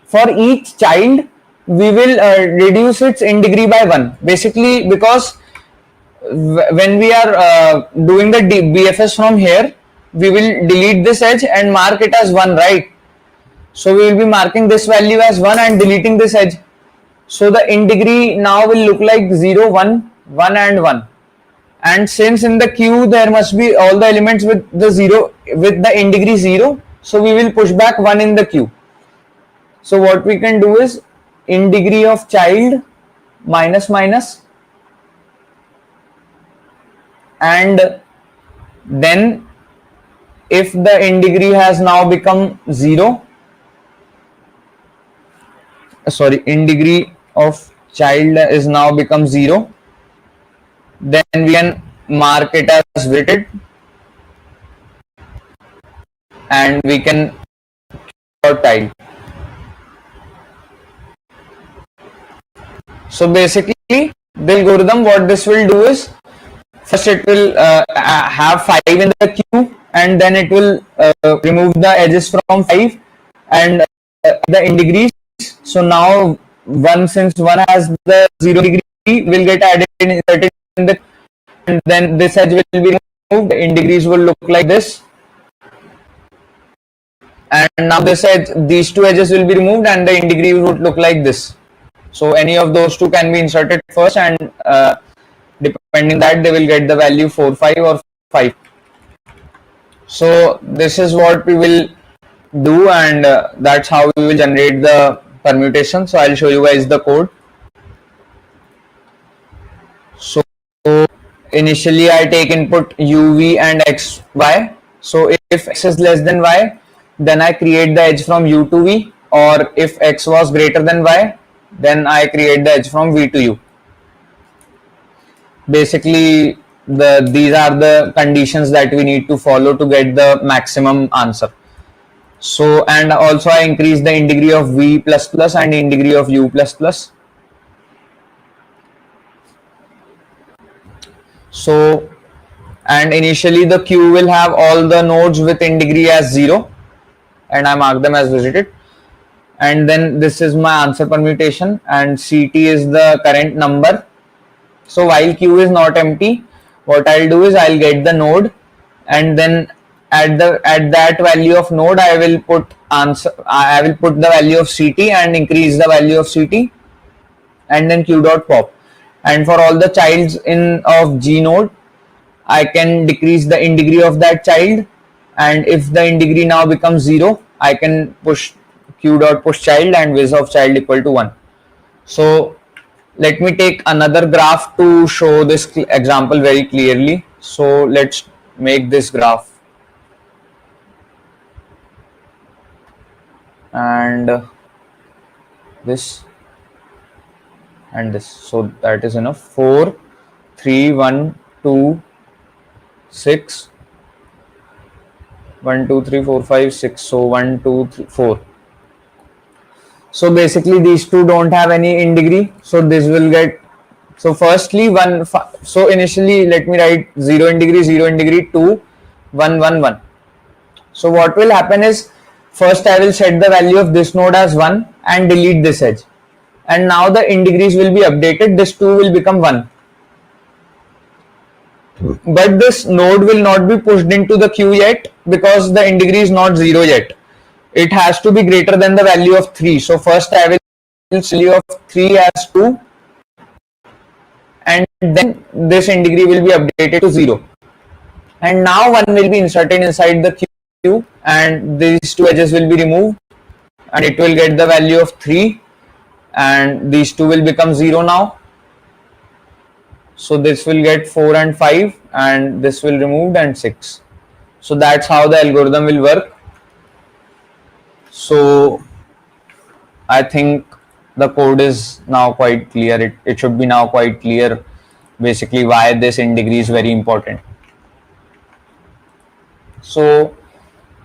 for each child we will reduce its in degree by 1, basically because when we are doing the BFS from here, we will delete this edge and mark it as 1, right? So we will be marking this value as 1 and deleting this edge. So the in degree now will look like 0, 1, 1 and 1. And since in the queue there must be all the elements with the 0, with the in degree 0, so we will push back 1 in the queue. So what we can do is in degree of child minus minus, and then if the in degree has now become 0, in degree of child is now become 0, then we can mark it as visited and we can child. So basically the algorithm, what this will do is, first it will have 5 in the queue, and then it will remove the edges from 5 and the in degrees. So now 1, since 1 has the 0 degree, will get added in the, and then this edge will be removed. The in degrees will look like this, and now this edge, these two edges will be removed and the in degree would look like this. So any of those two can be inserted first, and depending that they will get the value 4, 5 or 5. So this is what we will do, and that's how we will generate the permutation. So I'll show you guys the code. So initially I take input u, v and x, y. So if x is less than y, then I create the edge from u to v, or if x was greater than y, then I create the edge from v to u. Basically these are the conditions that we need to follow to get the maximum answer. So, and also I increase the in degree of v plus plus and in degree of u plus plus. So, and initially the queue will have all the nodes with in degree as 0, and I mark them as visited. And then this is my answer permutation, and CT is the current number. So while Q is not empty, what I'll do is I'll get the node, and then at that value of node I will put the value of CT and increase the value of CT, and then Q dot pop. And for all the childs of G node, I can decrease the in degree of that child, and if the in degree now becomes 0, I can push Q dot push child and viz of child equal to 1. So let me take another graph to show this example very clearly. So let's make this graph, and this and this. So that is enough. 4, 3, 1, 2, 6, 1, 2, 3, 4, 5, 6. So 1, 2, 3, 4. So basically these two don't have any in degree, so this will get, so firstly so initially let me write 0 in degree, 0 in degree, 2, 1, 1, 1. So what will happen is, first I will set the value of this node as 1 and delete this edge, and now the in degrees will be updated, this 2 will become 1, but this node will not be pushed into the queue yet because the in degree is not 0 yet. It has to be greater than the value of 3. So first I will set value of 3 as 2, and then this in degree will be updated to 0. And now 1 will be inserted inside the queue, and these two edges will be removed, and it will get the value of 3, and these two will become 0 now. So this will get 4 and 5, and this will removed, and 6. So that's how the algorithm will work. So I think the code is now quite clear. It should be now quite clear basically why this in degree is very important. So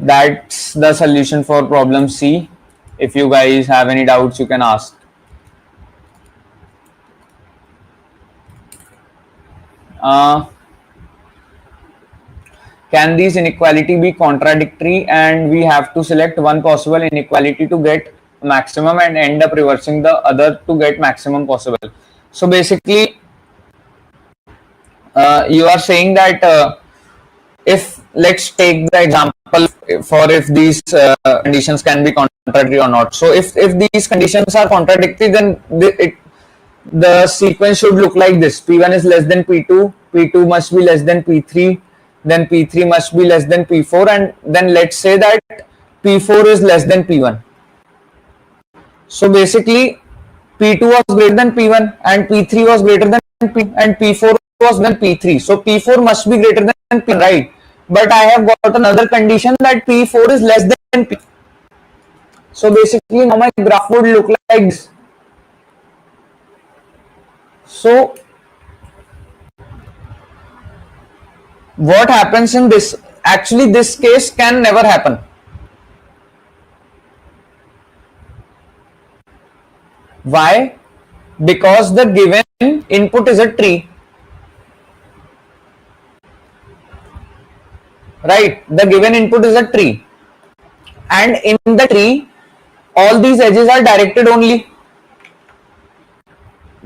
that's the solution for problem C. If you guys have any doubts, you can ask. Can these inequality be contradictory and we have to select one possible inequality to get maximum and end up reversing the other to get maximum possible? So basically you are saying that if, let's take the example for if these conditions can be contradictory or not. So if these conditions are contradictory, then the sequence should look like this: P1 is less than P2, P2 must be less than P3, then P3 must be less than P4, and then let's say that P4 is less than P1. So basically P2 was greater than P1 and P3 was greater than P, and P4 was than P3. So P4 must be greater than P1, right? But I have got another condition that P4 is less than P. So basically now my graph would look like this. So what happens in this? Actually, this case can never happen. Why? Because the given input is a tree. Right? The given input is a tree. And in the tree, all these edges are directed only.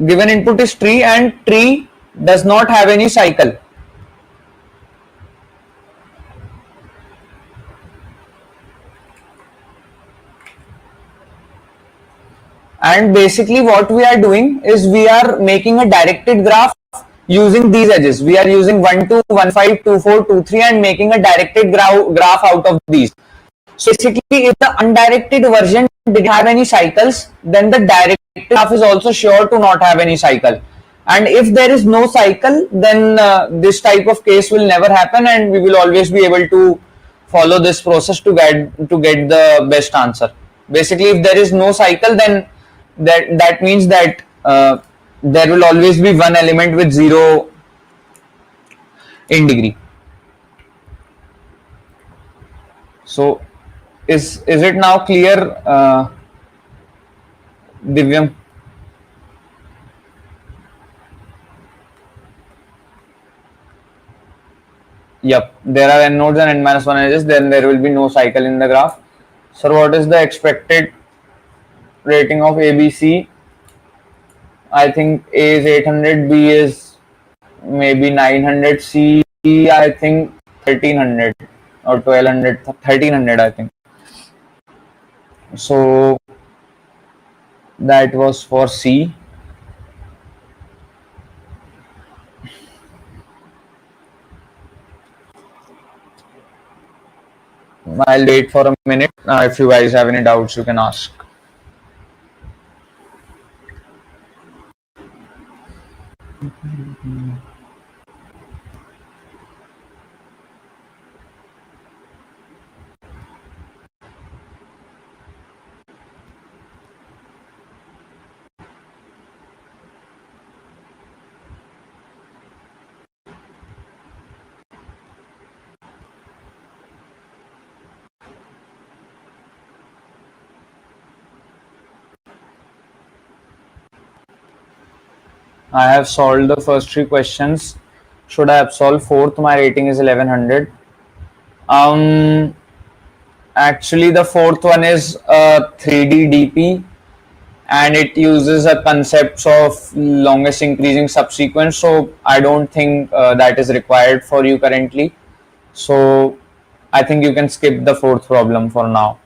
Given input is tree, and tree does not have any cycle. And basically what we are doing is we are making a directed graph using these edges. We are using 1, 2, 1, 5, 2, 4, 2, 3 and making a directed graph out of these. So basically if the undirected version didn't have any cycles, then the directed graph is also sure to not have any cycle. And if there is no cycle, then this type of case will never happen, and we will always be able to follow this process to get the best answer. Basically, if there is no cycle, then that means that there will always be one element with 0 in degree. So is it now clear, Divyam? Yep, there are n nodes and n-1 edges, then there will be no cycle in the graph. So what is the expected rating of ABC? I think A is 800, B is maybe 900, C I think 1300 or 1200, 1300 I think. So that was for C. I'll wait for a minute. If you guys have any doubts, you can ask. I have solved the first three questions. Should I have solved fourth? My rating is 1100. Um, Actually, the fourth one is a 3D DP, and it uses a concepts of longest increasing subsequence. So I don't think that is required for you currently. So I think you can skip the fourth problem for now.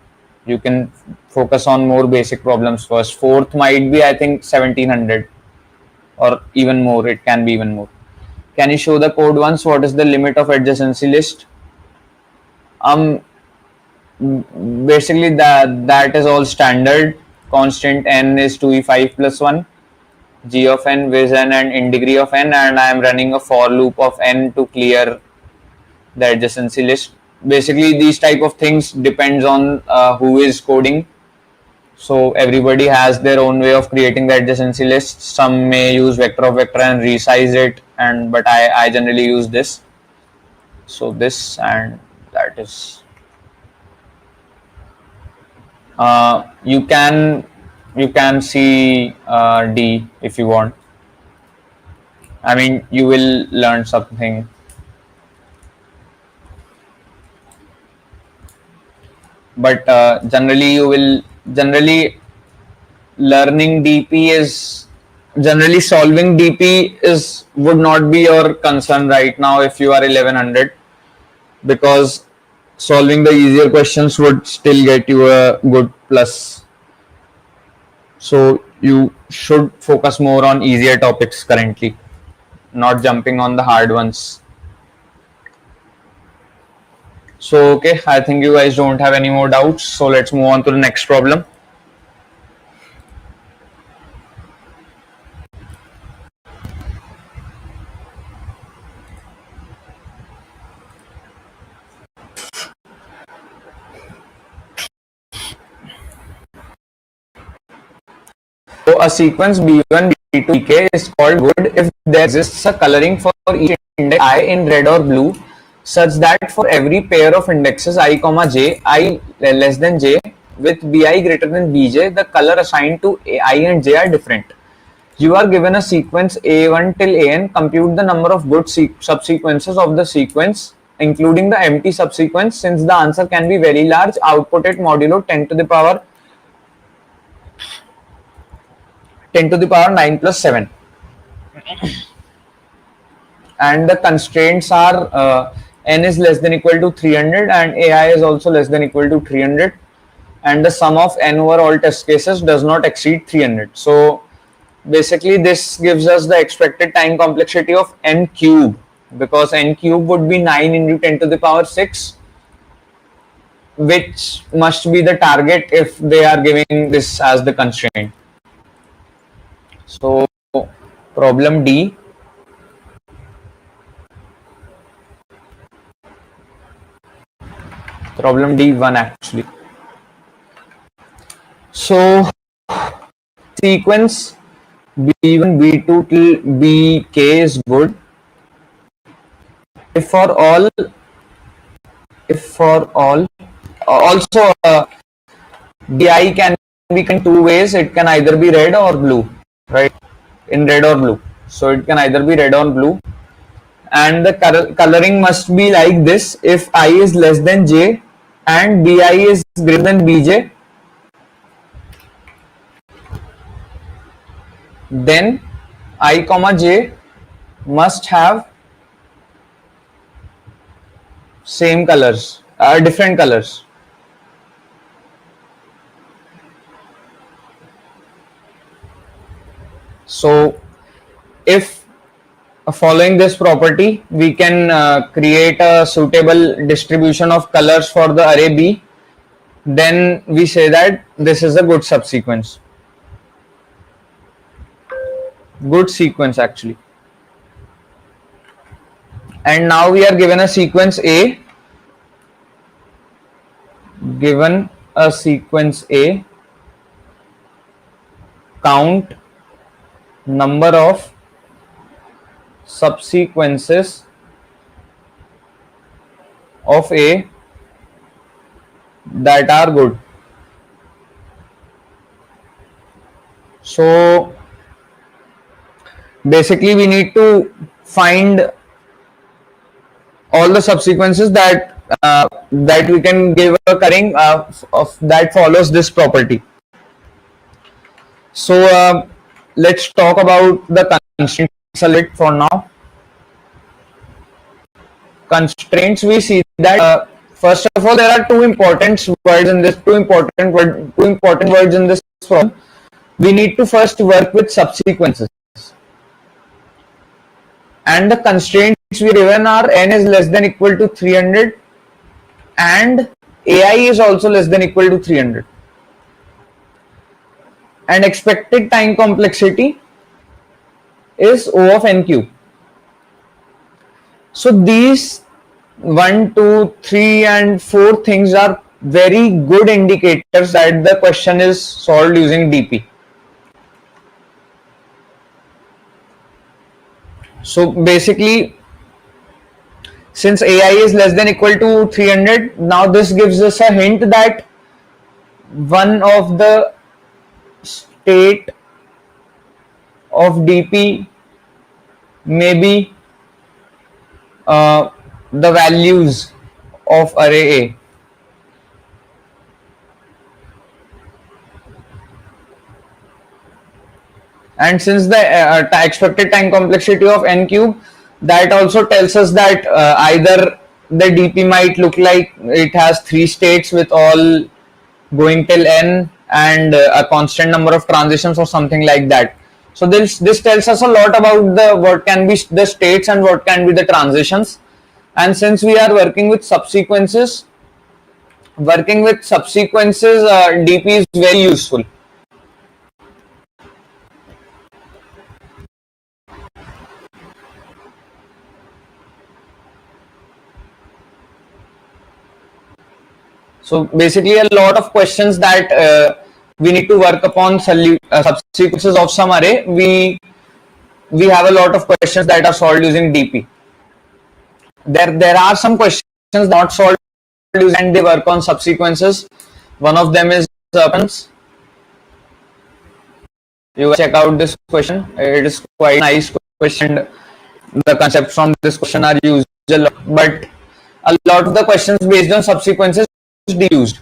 You can focus on more basic problems first. Fourth might be, I think, 1700 or even more. It can be even more. Can you show the code once? What is the limit of adjacency list? Um, Basically that is all standard. Constant n is 2e5 plus 1. G of n, with n and in degree of n, and I am running a for loop of n to clear the adjacency list. Basically, these type of things depends on who is coding. So everybody has their own way of creating the adjacency list. Some may use vector of vector and resize it, and but I generally use this. So this and that is. You can see D if you want. I mean, you will learn something. But generally learning DP is generally solving DP is would not be your concern right now if you are 1100, because solving the easier questions would still get you a good plus. So you should focus more on easier topics currently, not jumping on the hard ones. So okay, I think you guys don't have any more doubts. So let's move on to the next problem. So a sequence B1, B2, Bk is called good if there exists a coloring for each index I in red or blue, such that for every pair of indexes I, j, I less than j with bi greater than bj, the color assigned to I and j are different. You are given a sequence A1 till AN. Compute the number of good subsequences of the sequence, including the empty subsequence. Since the answer can be very large, output it modulo 10 to the power 9 plus 7. And the constraints are n is less than equal to 300 and AI is also less than equal to 300, and the sum of n over all test cases does not exceed 300. So basically this gives us the expected time complexity of n cube, because n cube would be 9 into 10 to the power 6, which must be the target if they are giving this as the constraint. So problem D. Problem D1 actually. So sequence B1, B2 till Bk is good if for all also Di can be in two ways. It can either be red or blue, right? In red or blue. So it can either be red or blue, and the coloring must be like this: if I is less than j and bi is greater than bj, then I, j must have same colors, different colors. So if following this property, we can create a suitable distribution of colors for the array B, then we say that this is a good subsequence. Good sequence actually. And now we are given a sequence A. Given a sequence A, count number of subsequences of A that are good. So basically we need to find all the subsequences that we can give a occurring of that follows this property. So let's talk about the constraints a little for now. Constraints, we see that first of all there are two important words in this problem. We need to first work with subsequences, and the constraints we given are n is less than equal to 300 and ai is also less than equal to 300, and expected time complexity is O of n cube. So these 1, 2, 3 and 4 things are very good indicators that the question is solved using DP. So basically, since AI is less than equal to 300, now this gives us a hint that one of the state of DP may be the values of array A. And since the expected time complexity of n cube, that also tells us that either the DP might look like it has 3 states with all going till n and a constant number of transitions or something like that. So this tells us a lot about what can be the states and what can be the transitions. And since we are working with subsequences, DP is very useful. So basically a lot of questions that we need to work upon subsequences of some array, we have a lot of questions that are solved using DP. There are some questions not solved and they work on subsequences. One of them is you check out this question. It is quite nice question. The concepts from this question are used a lot, but a lot of the questions based on subsequences used.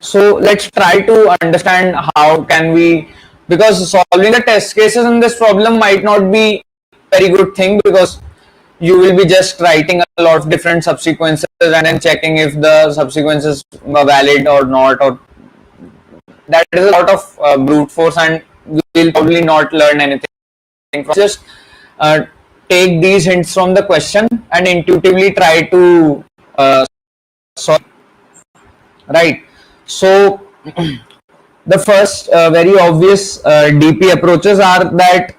So let's try to understand how can we, because solving the test cases in this problem might not be a very good thing, because you will be just writing a lot of different subsequences and then checking if the subsequences are valid or not, or that is a lot of brute force and you will probably not learn anything. Just take these hints from the question and intuitively try to solve. Right. So the first very obvious DP approaches are that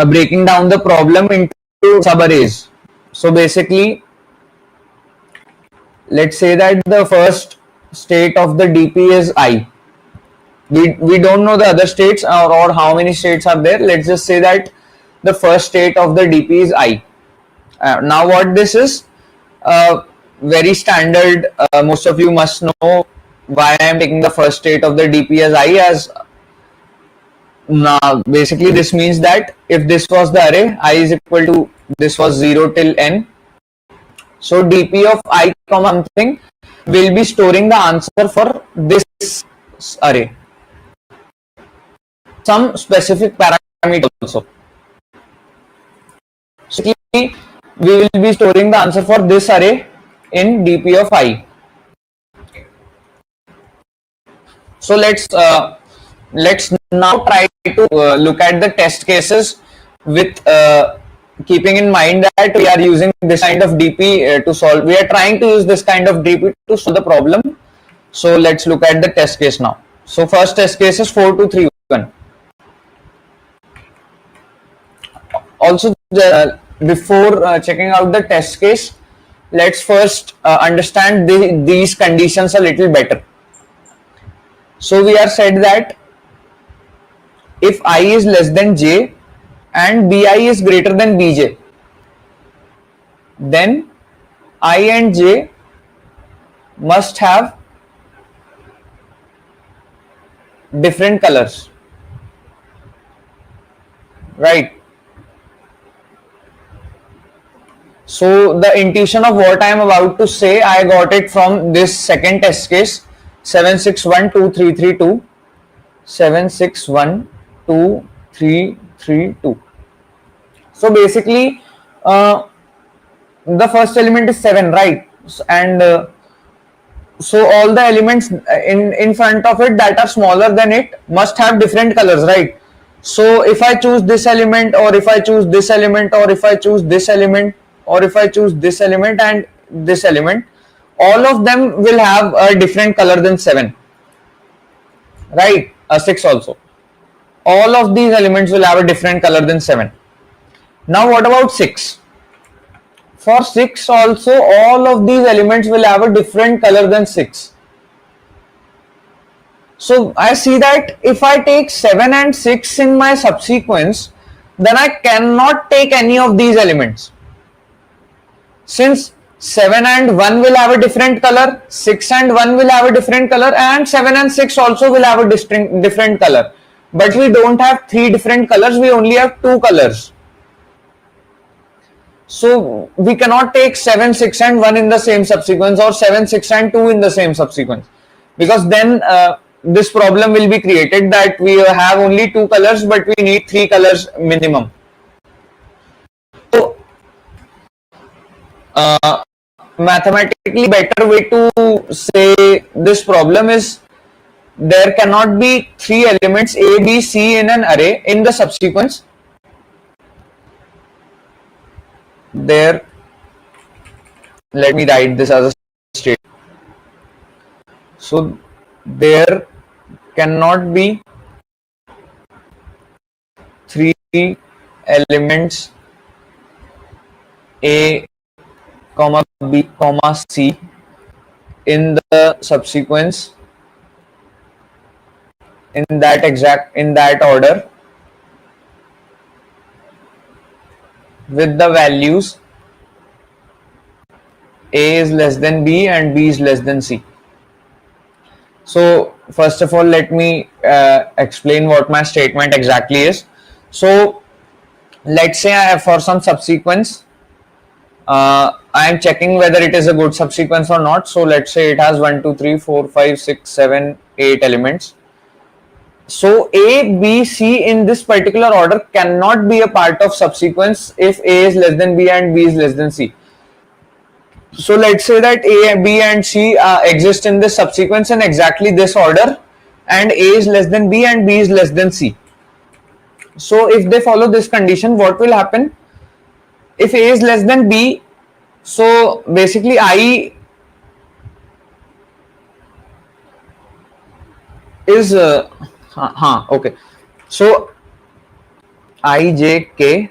breaking down the problem into subarrays. So basically, let's say that the first state of the DP is I. We don't know the other states or how many states are there. Let's just say that the first state of the DP is I. Now what this is, very standard, most of you must know why I am taking the first state of the DP as I, as now basically this means that if this was the array, I is equal to, this was 0 till n, so DP of I comma something will be storing the answer for this array, some specific parameter also. So we will be storing the answer for this array in DP of I. So let's now try to look at the test cases with keeping in mind that we are using this kind of DP to solve. We are trying to use this kind of DP to solve the problem. So let's look at the test case now. So first test case is 4231. Also, before checking out the test case, let's first understand these conditions a little better. So we are said that if I is less than j and bi is greater than bj, then I and j must have different colors. right? So the intuition of what I am about to say, I got it from this second test case, 7612332. 7612332. So basically, the first element is 7, right? And so all the elements in front of it that are smaller than it must have different colors, right? So if I choose this element, or if I choose this element, or if I choose this element, or if I choose this element and this element, all of them will have a different color than 7, right? 6 also. All of these elements will have a different color than 7. Now what about 6? For 6 also, all of these elements will have a different color than 6. So I see that if I take 7 and 6 in my subsequence, then I cannot take any of these elements. Since 7 and 1 will have a different color, 6 and 1 will have a different color, and 7 and 6 also will have a different color. But we don't have 3 different colors, we only have 2 colors. So we cannot take 7, 6 and 1 in the same subsequence, or 7, 6 and 2 in the same subsequence, because then this problem will be created that we have only 2 colors but we need 3 colors minimum. So mathematically better way to say this problem is, there cannot be 3 elements A, B, C in an array in the subsequence. There, let me write this as a statement. So there cannot be 3 elements A, comma B, comma C in the subsequence in that order, with the values A is less than B and B is less than C. So first of all, let me explain what my statement exactly is. So let's say I have, for some subsequence, I am checking whether it is a good subsequence or not. So let's say it has 1, 2, 3, 4, 5, 6, 7, 8 elements. So A, B, C in this particular order cannot be a part of subsequence if A is less than B and B is less than C. So let's say that A, B and C exist in this subsequence in exactly this order, and A is less than B and B is less than C. So if they follow this condition, what will happen? If A is less than B, so basically I is okay. So I, J, K.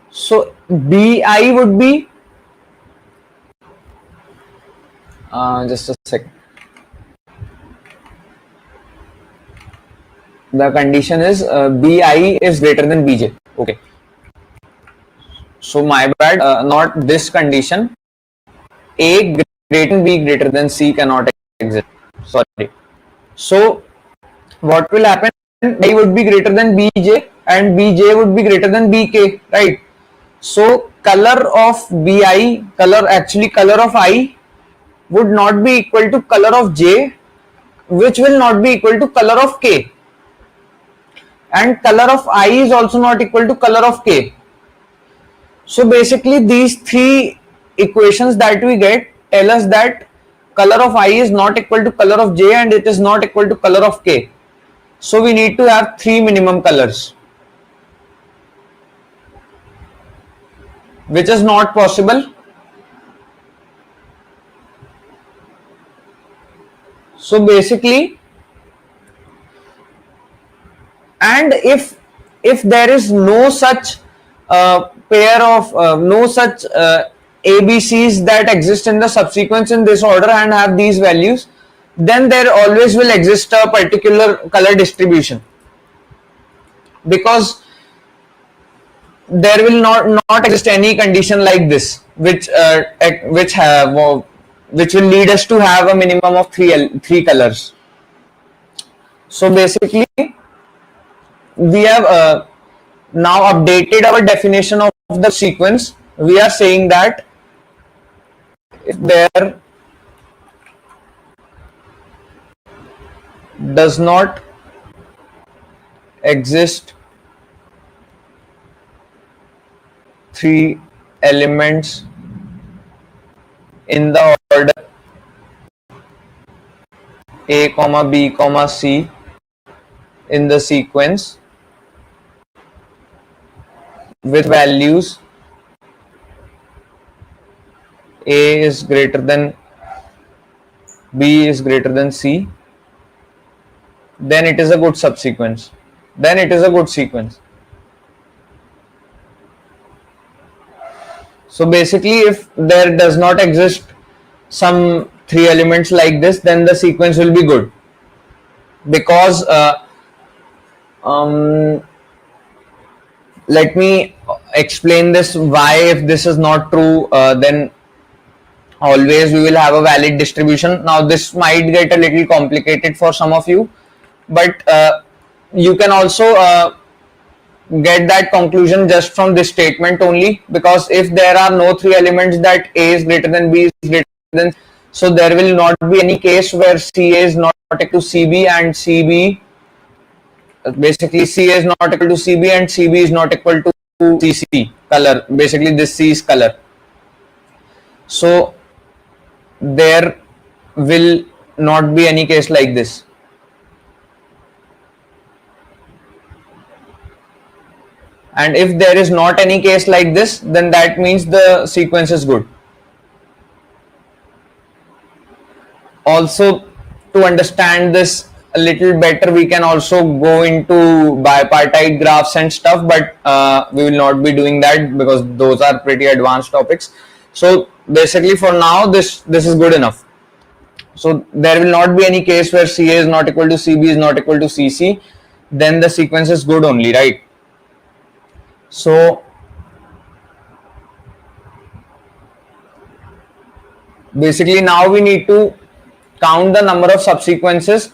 So BI would be just a second. The condition is BI is greater than BJ. Okay. So my bad. Not this condition. A greater than B greater than C cannot exist. Sorry. So what will happen? A would be greater than BJ and BJ would be greater than BK, right? So color of BI, color of I would not be equal to color of J, which will not be equal to color of K, and color of I is also not equal to color of K. So basically these 3 equations that we get tell us that color of I is not equal to color of J and it is not equal to color of K. So we need to have 3 minimum colors, which is not possible. So basically, and if there is no such pair of no such ABCs that exist in the subsequence in this order and have these values, then there always will exist a particular color distribution, because there will not exist any condition like this which will lead us to have a minimum of 3 colors. So basically we have now updated our definition of the sequence. We are saying that if there does not exist three elements in the order A, B, C in the sequence with values A is greater than B is greater than C, then it is a good subsequence. Then it is a good sequence. So basically, if there does not exist some three elements like this, then the sequence will be good, because let me explain this why. If this is not true, then always we will have a valid distribution. Now this might get a little complicated for some of you, but you can also get that conclusion just from this statement only, because if there are no three elements that A is greater than B is greater than, so there will not be any case where CA is not equal to CB and CB, basically CA is not equal to CB and CB is not equal to CC color, basically this C is color. So there will not be any case like this. And if there is not any case like this, then that means the sequence is good. Also, to understand this a little better, we can also go into bipartite graphs and stuff, but we will not be doing that because those are pretty advanced topics. So basically for now, this is good enough. So there will not be any case where CA is not equal to CB is not equal to CC, then the sequence is good only, right? So basically now we need to count the number of subsequences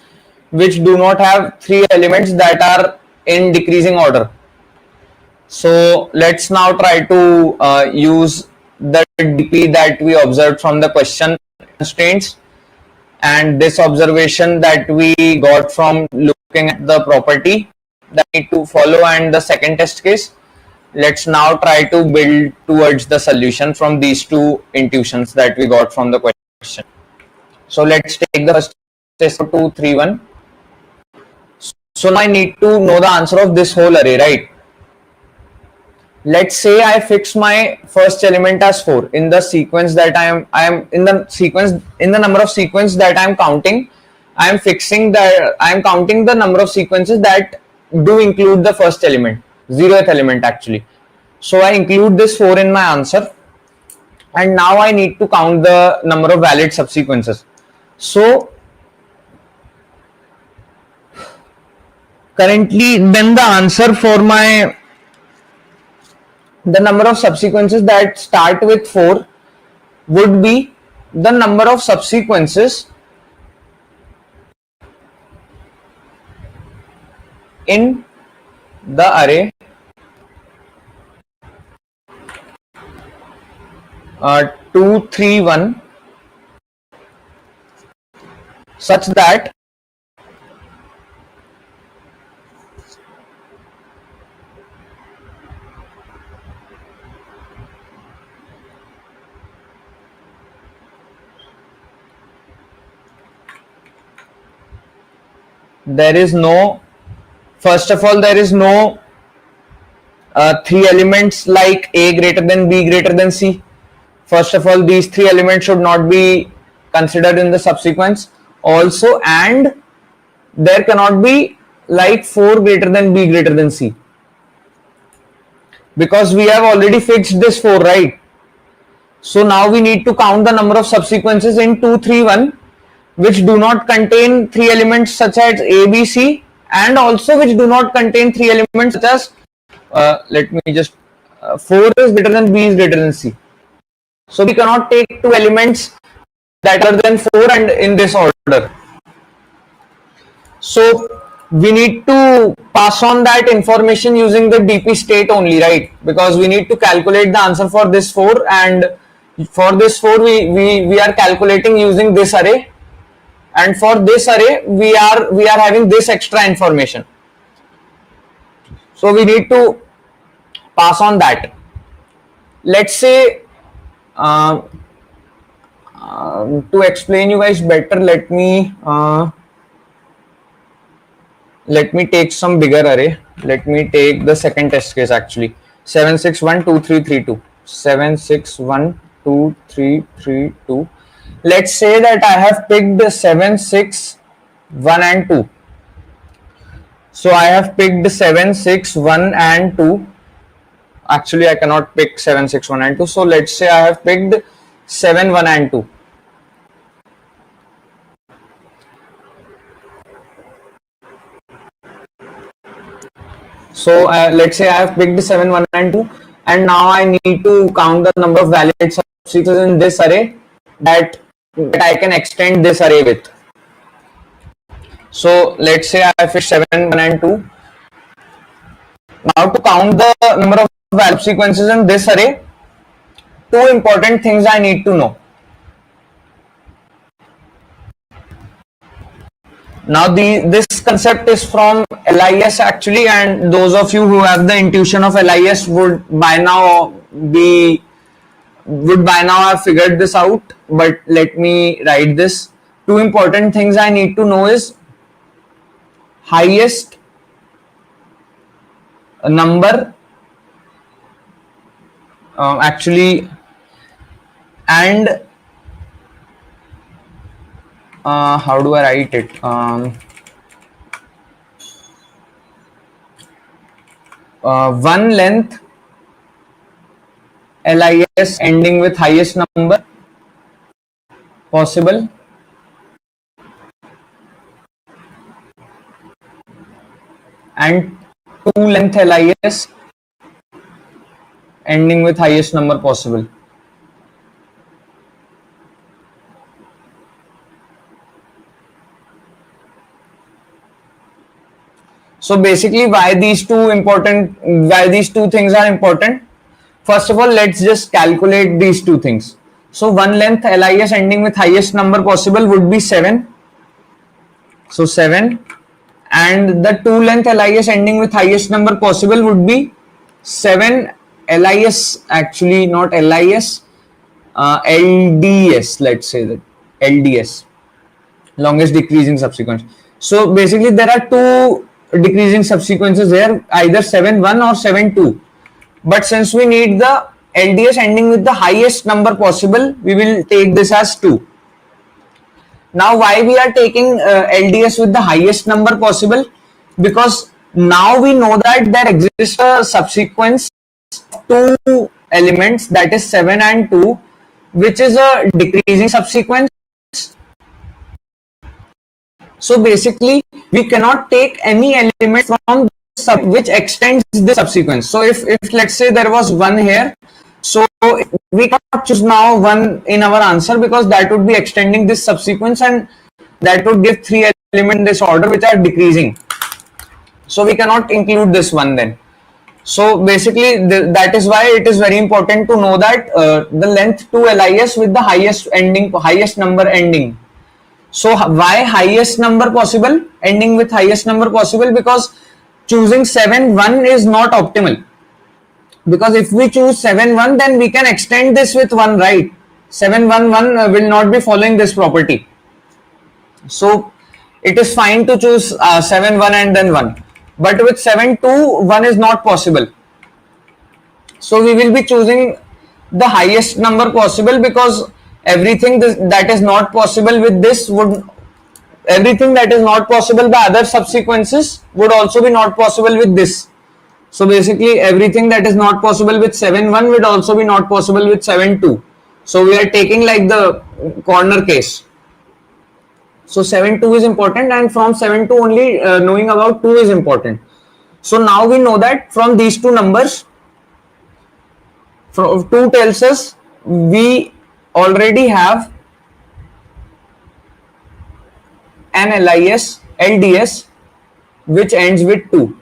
which do not have three elements that are in decreasing order. So let's now try to use the DP that we observed from the question constraints and this observation that we got from looking at the property that we need to follow and the second test case. Let's now try to build towards the solution from these two intuitions that we got from the question. So let's take the first test 2, 3, 1. So now I need to know the answer of this whole array, right? Let's say I fix my first element as 4 in the sequence that I am in the number of sequence that I am counting. I am counting the number of sequences that do include the first element, 0th element actually. So I include this 4 in my answer, and now I need to count the number of valid subsequences. So currently then the answer for the number of subsequences that start with 4 would be the number of subsequences in the array 2, 3, 1 such that there is no, first of all, there is no three elements like A greater than B greater than C. First of all, these three elements should not be considered in the subsequence also, and there cannot be like 4 greater than B greater than C, because we have already fixed this 4, right? So now we need to count the number of subsequences in 2, 3, 1 which do not contain three elements such as A, B, C, and also which do not contain three elements such as let me just 4 is greater than B is greater than C. So we cannot take two elements that are than 4 and in this order. So we need to pass on that information using the DP state only, right? Because we need to calculate the answer for this 4, and for this 4 we are calculating using this array, and for this array we are having this extra information. So we need to pass on that. Let's say to explain you guys better, let me take some bigger array. Let me take the second test case actually. 7612332. 7612332. Let's say that I have picked 7, 6, 1 and 2. So I have picked 7, 6, 1 and 2. Actually, I cannot pick 7, 6, 1 and 2. So let's say I have picked 7, 1 and 2. So let's say I have picked 7, 1 and 2, and now I need to count the number of valid subsequences in this array that I can extend this array with. So let's say I have 7, 1 and 2. Now to count the number of valid sequences in this array, two important things I need to know. Now this concept is from LIS actually, and those of you who have the intuition of LIS would by now have figured this out, but let me write this. Two important things I need to know is highest number actually, and how do I write it? One length LIS ending with highest number possible, and two length LIS ending with highest number possible. So basically, why these two things are important? First of all, let's just calculate these two things. So one length LIS ending with highest number possible would be 7. So 7, and the two length LIS ending with highest number possible would be 7 LIS, actually not LIS, LDS, let's say that LDS, longest decreasing subsequence. So basically there are two decreasing subsequences here, either 7, 1 or 7, 2. But since we need the LDS ending with the highest number possible, we will take this as 2. Now why we are taking LDS with the highest number possible? Because now we know that there exists a subsequence of 2 elements, that is 7 and 2, which is a decreasing subsequence. So basically we cannot take any element from which extends the subsequence. So if let's say there was 1 here, so we cannot choose now 1 in our answer, because that would be extending this subsequence, and that would give 3 elements in this order which are decreasing. So we cannot include this one then. So basically that is why it is very important to know that the length 2 LIS with the highest number ending. So why highest number possible, ending with highest number possible? Because choosing 7, 1 is not optimal. Because if we choose 7, 1, then we can extend this with 1, right? 7, 1, 1 will not be following this property. So it is fine to choose 7, 1 and then 1. But with 7, 2, 1 is not possible. So we will be choosing the highest number possible, because everything that is not possible with this everything that is not possible by other subsequences would also be not possible with this. So basically everything that is not possible with 7, 1 would also be not possible with 7, 2. So we are taking like the corner case. So 7, 2 is important, and from 7, 2 only knowing about 2 is important. So now we know that from these two numbers, from 2 tells us we already have an LIS, LDS which ends with 2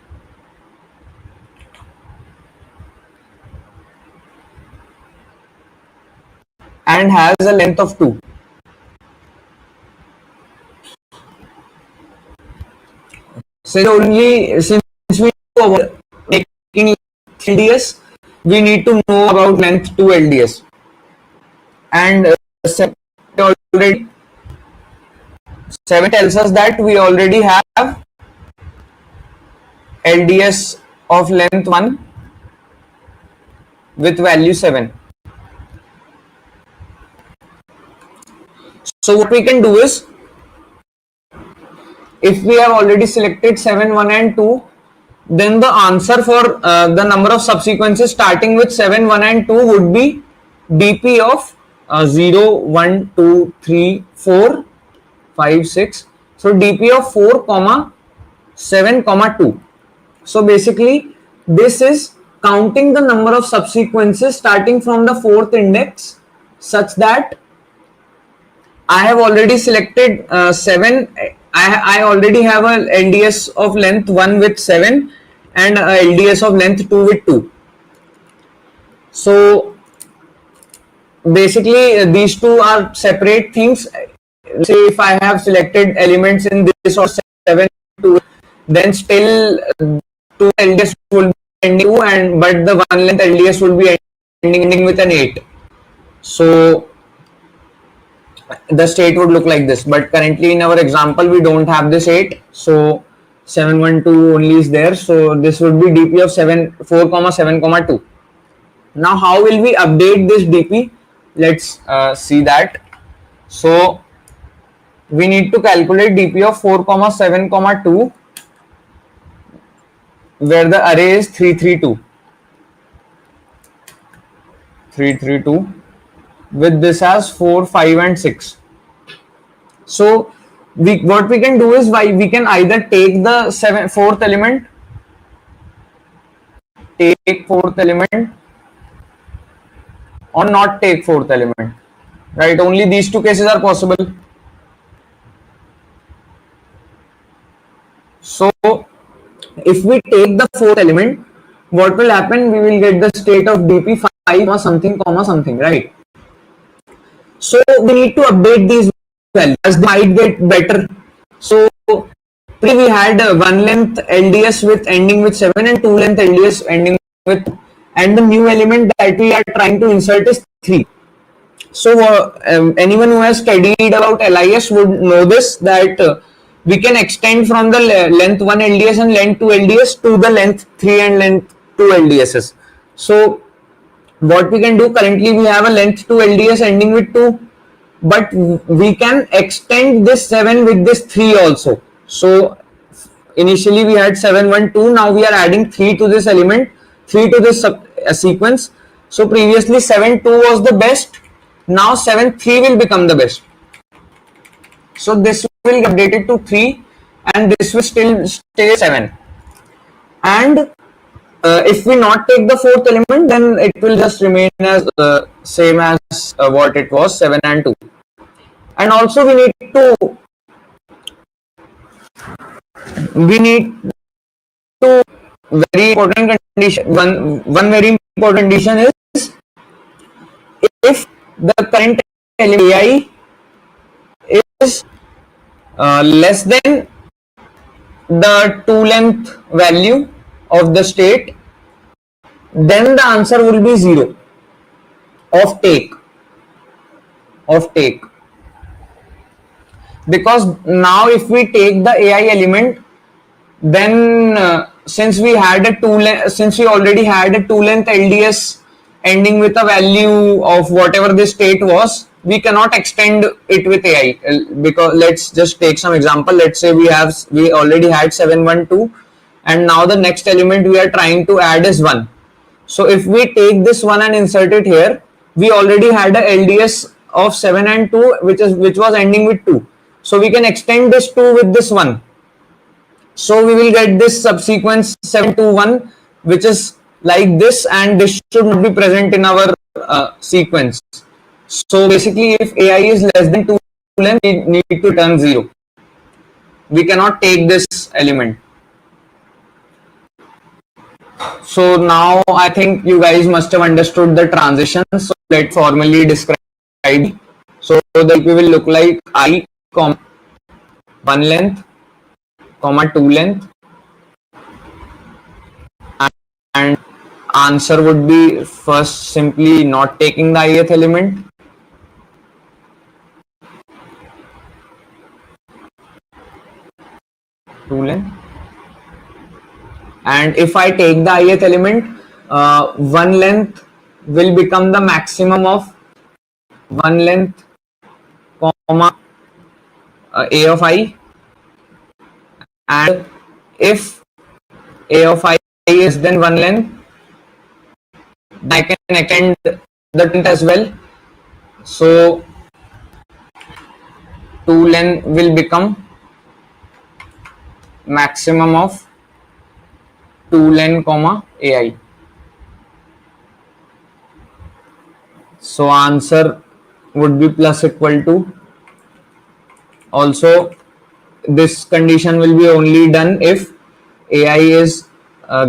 and has a length of 2. Since we know about making LDS, we need to know about length 2 LDS. And 7 tells us that we already have LDS of length 1 with value 7. So what we can do is, if we have already selected 7, 1 and 2, then the answer for the number of subsequences starting with 7, 1 and 2 would be dp of 0, 1, 2, 3, 4, 5, 6. So dp of 4, 7, 2. So basically this is counting the number of subsequences starting from the 4th index, such that I have already selected 7. I already have a LDS of length 1 with 7 and a LDS of length 2 with 2. So basically these two are separate things. Say if I have selected elements in this or 7, 2, then still 2 LDS will be ending 2, and but the 1 length LDS will be ending with an 8. So the state would look like this, but currently in our example we don't have this 8, so 712 only is there. So this would be dp of 4, 7, 2. Now how will we update this dp? Let's see that. So we need to calculate dp of 4, 7, 2, where the array is 332 with this as 4, 5 and 6. So what we can do is, we can either take the 4th element, or not take 4th element, right? Only these two cases are possible. So if we take the 4th element, what will happen? We will get the state of dp 5, something, right? So we need to update these values as they might get better. So we had 1 length LDS with ending with 7 and 2 length LDS ending with, and the new element that we are trying to insert is 3. So anyone who has studied about LIS would know this, that we can extend from the length 1 LDS and length 2 LDS to the length 3 and length 2 LDSs. So what we can do, currently we have a length 2 LDS ending with 2, but we can extend this 7 with this 3 also. So initially we had 7, 1, 2, now we are adding 3 to this element, 3 to this sequence. So previously 7, 2 was the best, now 7, 3 will become the best. So this will get updated to 3 and this will still stay 7. And if we not take the 4th element, then it will just remain as same as what it was, 7 and 2. And also we need to very important condition, one very important condition is, if the current element AI is less than the 2 length value of the state, then the answer will be 0 of take. Because now if we take the AI element, then since we already had a 2 length LDS ending with a value of whatever the state was, we cannot extend it with AI. Because let's just take some example. Let's say we already had 7, 1, 2, and now the next element we are trying to add is 1. So if we take this 1 and insert it here, we already had a LDS of 7 and 2 which was ending with 2. So we can extend this 2 with this 1. So we will get this subsequence 7, 2, 1, which is like this, and this should not be present in our sequence. So basically if AI is less than 2 length, we need to turn 0. We cannot take this element. So now I think you guys must have understood the transitions. So let's formally describe. So the DP will look like I, one length, two length, and answer would be first simply not taking the ith element. Two length. And if I take the ith element, one length will become the maximum of one length, comma a of I, and if a of I is then one length, I can extend the length as well. So 2 length will become maximum of 2 length comma ai. So answer would be plus equal to. Also, this condition will be only done if ai is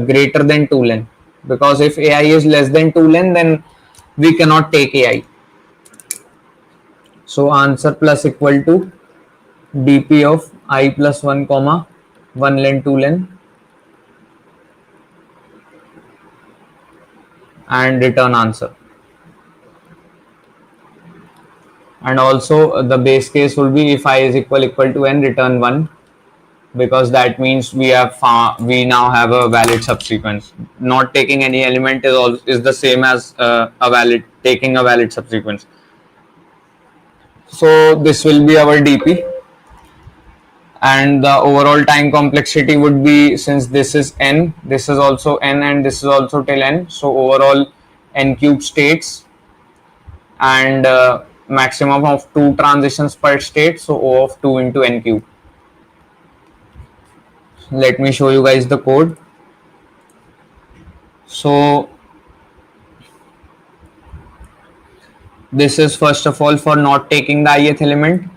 greater than 2 length, because if ai is less than 2 length, then we cannot take ai. So answer plus equal to dp of I plus 1 comma 1 length 2 length and return answer. And also the base case will be if I is equal to n, return 1, because that means we now have a valid subsequence. Not taking any element is the same as taking a valid subsequence. So this will be our dp, and the overall time complexity would be, since this is n, this is also n, and this is also till n, so overall n cube states, and maximum of 2 transitions per state, so O of 2 into n cube. Let me show you guys the code. So this is first of all for not taking the ith element,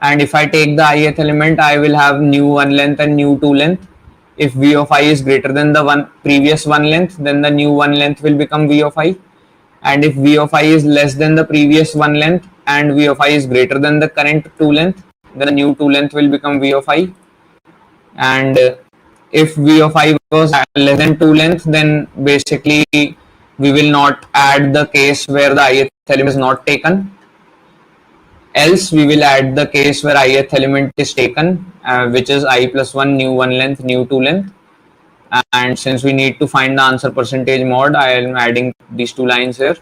and if I take the ith element, I will have new 1 length and new 2 length. If v of I is greater than the previous 1 length, then the new 1 length will become v of I, and if v of I is less than the previous 1 length and v of I is greater than the current 2 length, then the new 2 length will become v of I. And if v of I was less than 2 length, then basically we will not add the case where the ith element is not taken. Else we will add the case where ith element is taken, which is I plus 1, new 1 length, new 2 length. And since we need to find the answer percentage mod, I am adding these 2 lines here.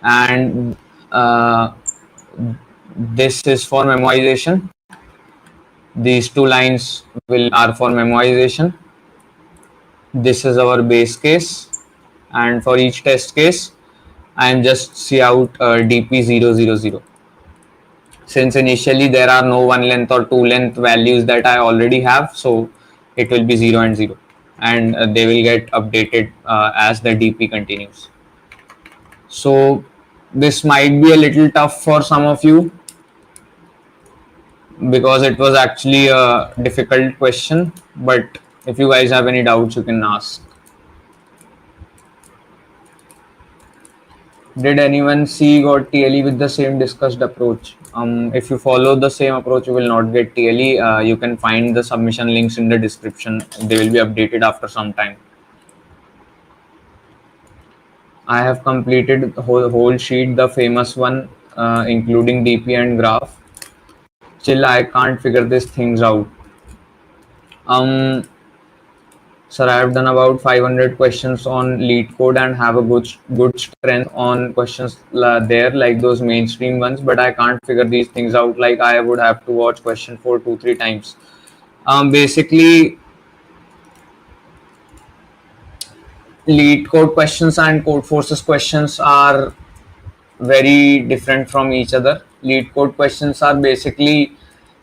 And this is for memoization. These 2 lines are for memoization. This is our base case, and for each test case I am just cout dp000. Since initially there are no 1 length or 2 length values that I already have, so it will be 0 and 0, and they will get updated as the dp continues. So this might be a little tough for some of you, because it was actually a difficult question, but if you guys have any doubts, you can ask. Did anyone see got TLE with the same discussed approach? If you follow the same approach, you will not get TLE. You can find the submission links in the description. They will be updated after some time. I have completed the whole sheet, the famous one, including DP and graph. Still, I can't figure these things out. Sir, I have done about 500 questions on lead code and have a good strength on questions there, like those mainstream ones, but I can't figure these things out. Like I would have to watch question 4 2-3 times. Basically, lead code questions and Codeforces questions are very different from each other. Lead code questions are basically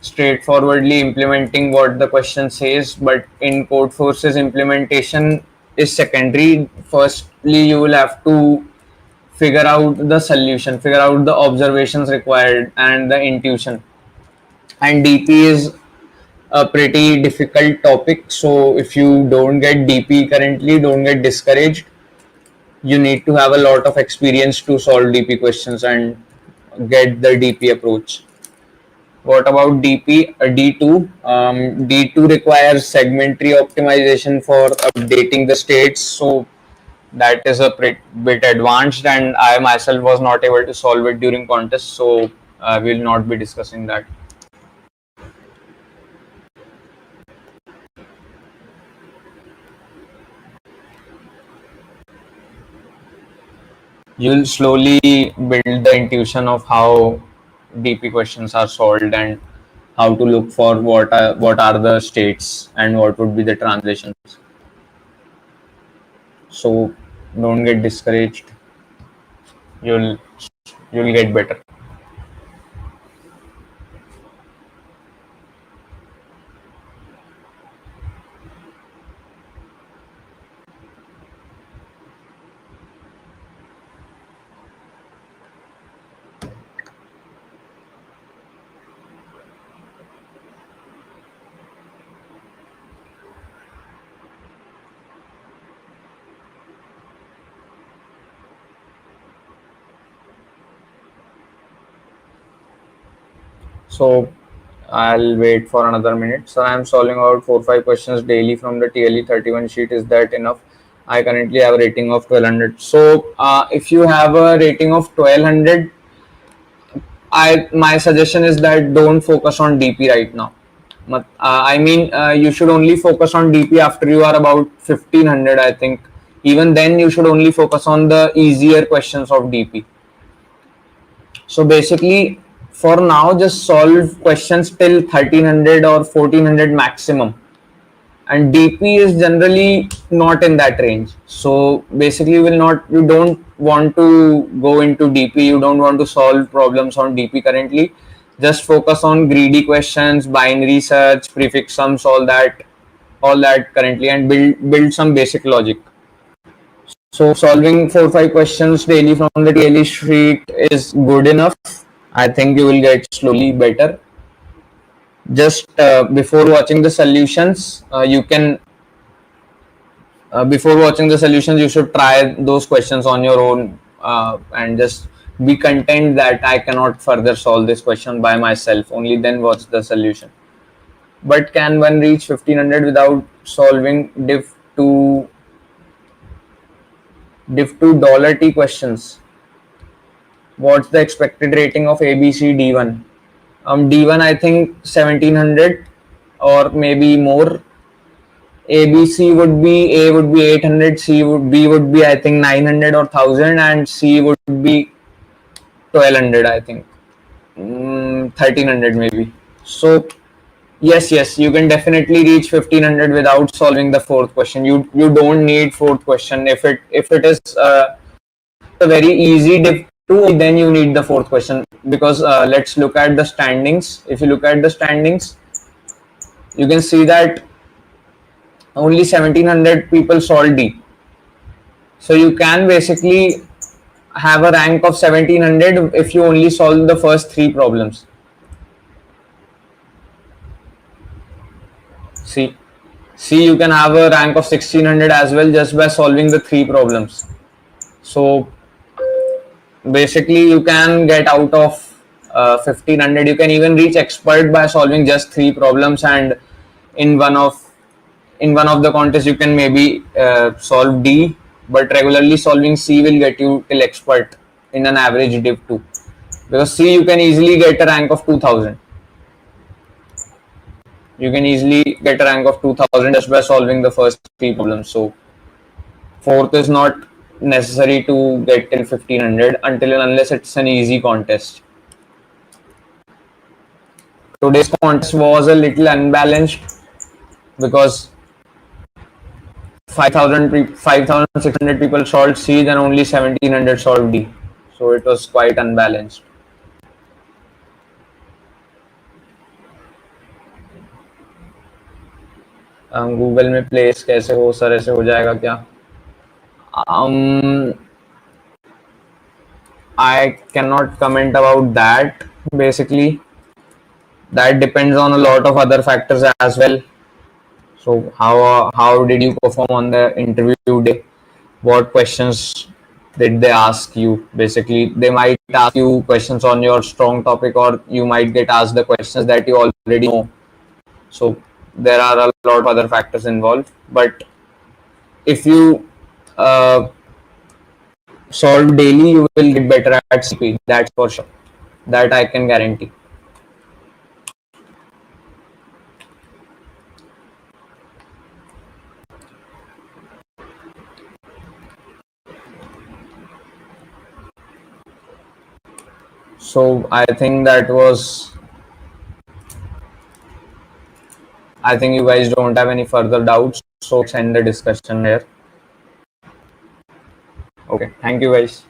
straightforwardly implementing what the question says, but in Codeforces, implementation is secondary. Firstly, you will have to figure out the solution, figure out the observations required and the intuition. And DP is a pretty difficult topic. So if you don't get DP currently, don't get discouraged. You need to have a lot of experience to solve DP questions and get the DP approach. What about DP? D2. D2 requires segmentary optimization for updating the states. So that is a bit advanced, and I myself was not able to solve it during contest. So I will not be discussing that. You'll slowly build the intuition of how DP questions are solved and how to look for what are the states and what would be the transitions. So don't get discouraged. You'll get better. So I'll wait for another minute. So I'm solving about 4-5 questions daily from the TLE 31 sheet. Is that enough? I currently have a rating of 1200. So if you have a rating of 1200, my suggestion is that don't focus on DP right now. You should only focus on DP after you are about 1500. I think even then you should only focus on the easier questions of DP. So basically, for now, just solve questions till 1300 or 1400 maximum. And DP is generally not in that range. So basically, you don't want to go into DP. You don't want to solve problems on DP currently. Just focus on greedy questions, binary search, prefix sums, all that currently, and build some basic logic. So solving 4-5 questions daily from the TLE sheet is good enough. I think you will get slowly better. Just before watching the solutions, before watching the solutions, you should try those questions on your own and just be content that I cannot further solve this question by myself. Only then watch the solution. But can one reach 1500 without solving div to $T questions? What's the expected rating of ABC D1? D1 I think 1700 or maybe more. ABC would be, A would be 800, B would be I think 900 or 1000, and C would be 1200 I think, 1300 maybe. So yes, you can definitely reach 1500 without solving the fourth question. You don't need fourth question. If it is a very easy div 2, then you need the fourth question, because let's look at the standings. If you look at the standings, you can see that only 1700 people solved D. So you can basically have a rank of 1700 if you only solve the first 3 problems. See, you can have a rank of 1600 as well just by solving the 3 problems. So basically you can get out of 1500. You can even reach expert by solving just 3 problems, and in one of the contests you can maybe solve D, but regularly solving C will get you till expert in an average div 2, because C you can easily get a rank of 2000. You can easily get a rank of 2000 just by solving the first 3 problems. So fourth is not necessary to get till 1500 until and unless it's an easy contest. Today's contest was a little unbalanced because 5,600 people solved C and only 1,700 solved D. So it was quite unbalanced. Google में place कैसे हो sir, ऐसे हो जाएगा क्या? I cannot comment about that basically, that depends on a lot of other factors as well. So how did you perform on the interview day? What questions did they ask you? Basically, they might ask you questions on your strong topic, or you might get asked the questions that you already know. So there are a lot of other factors involved. But if you solve daily, you will get better at CP. That's for sure. That I can guarantee. So I think you guys don't have any further doubts. So let's end the discussion here. Okay. Thank you guys.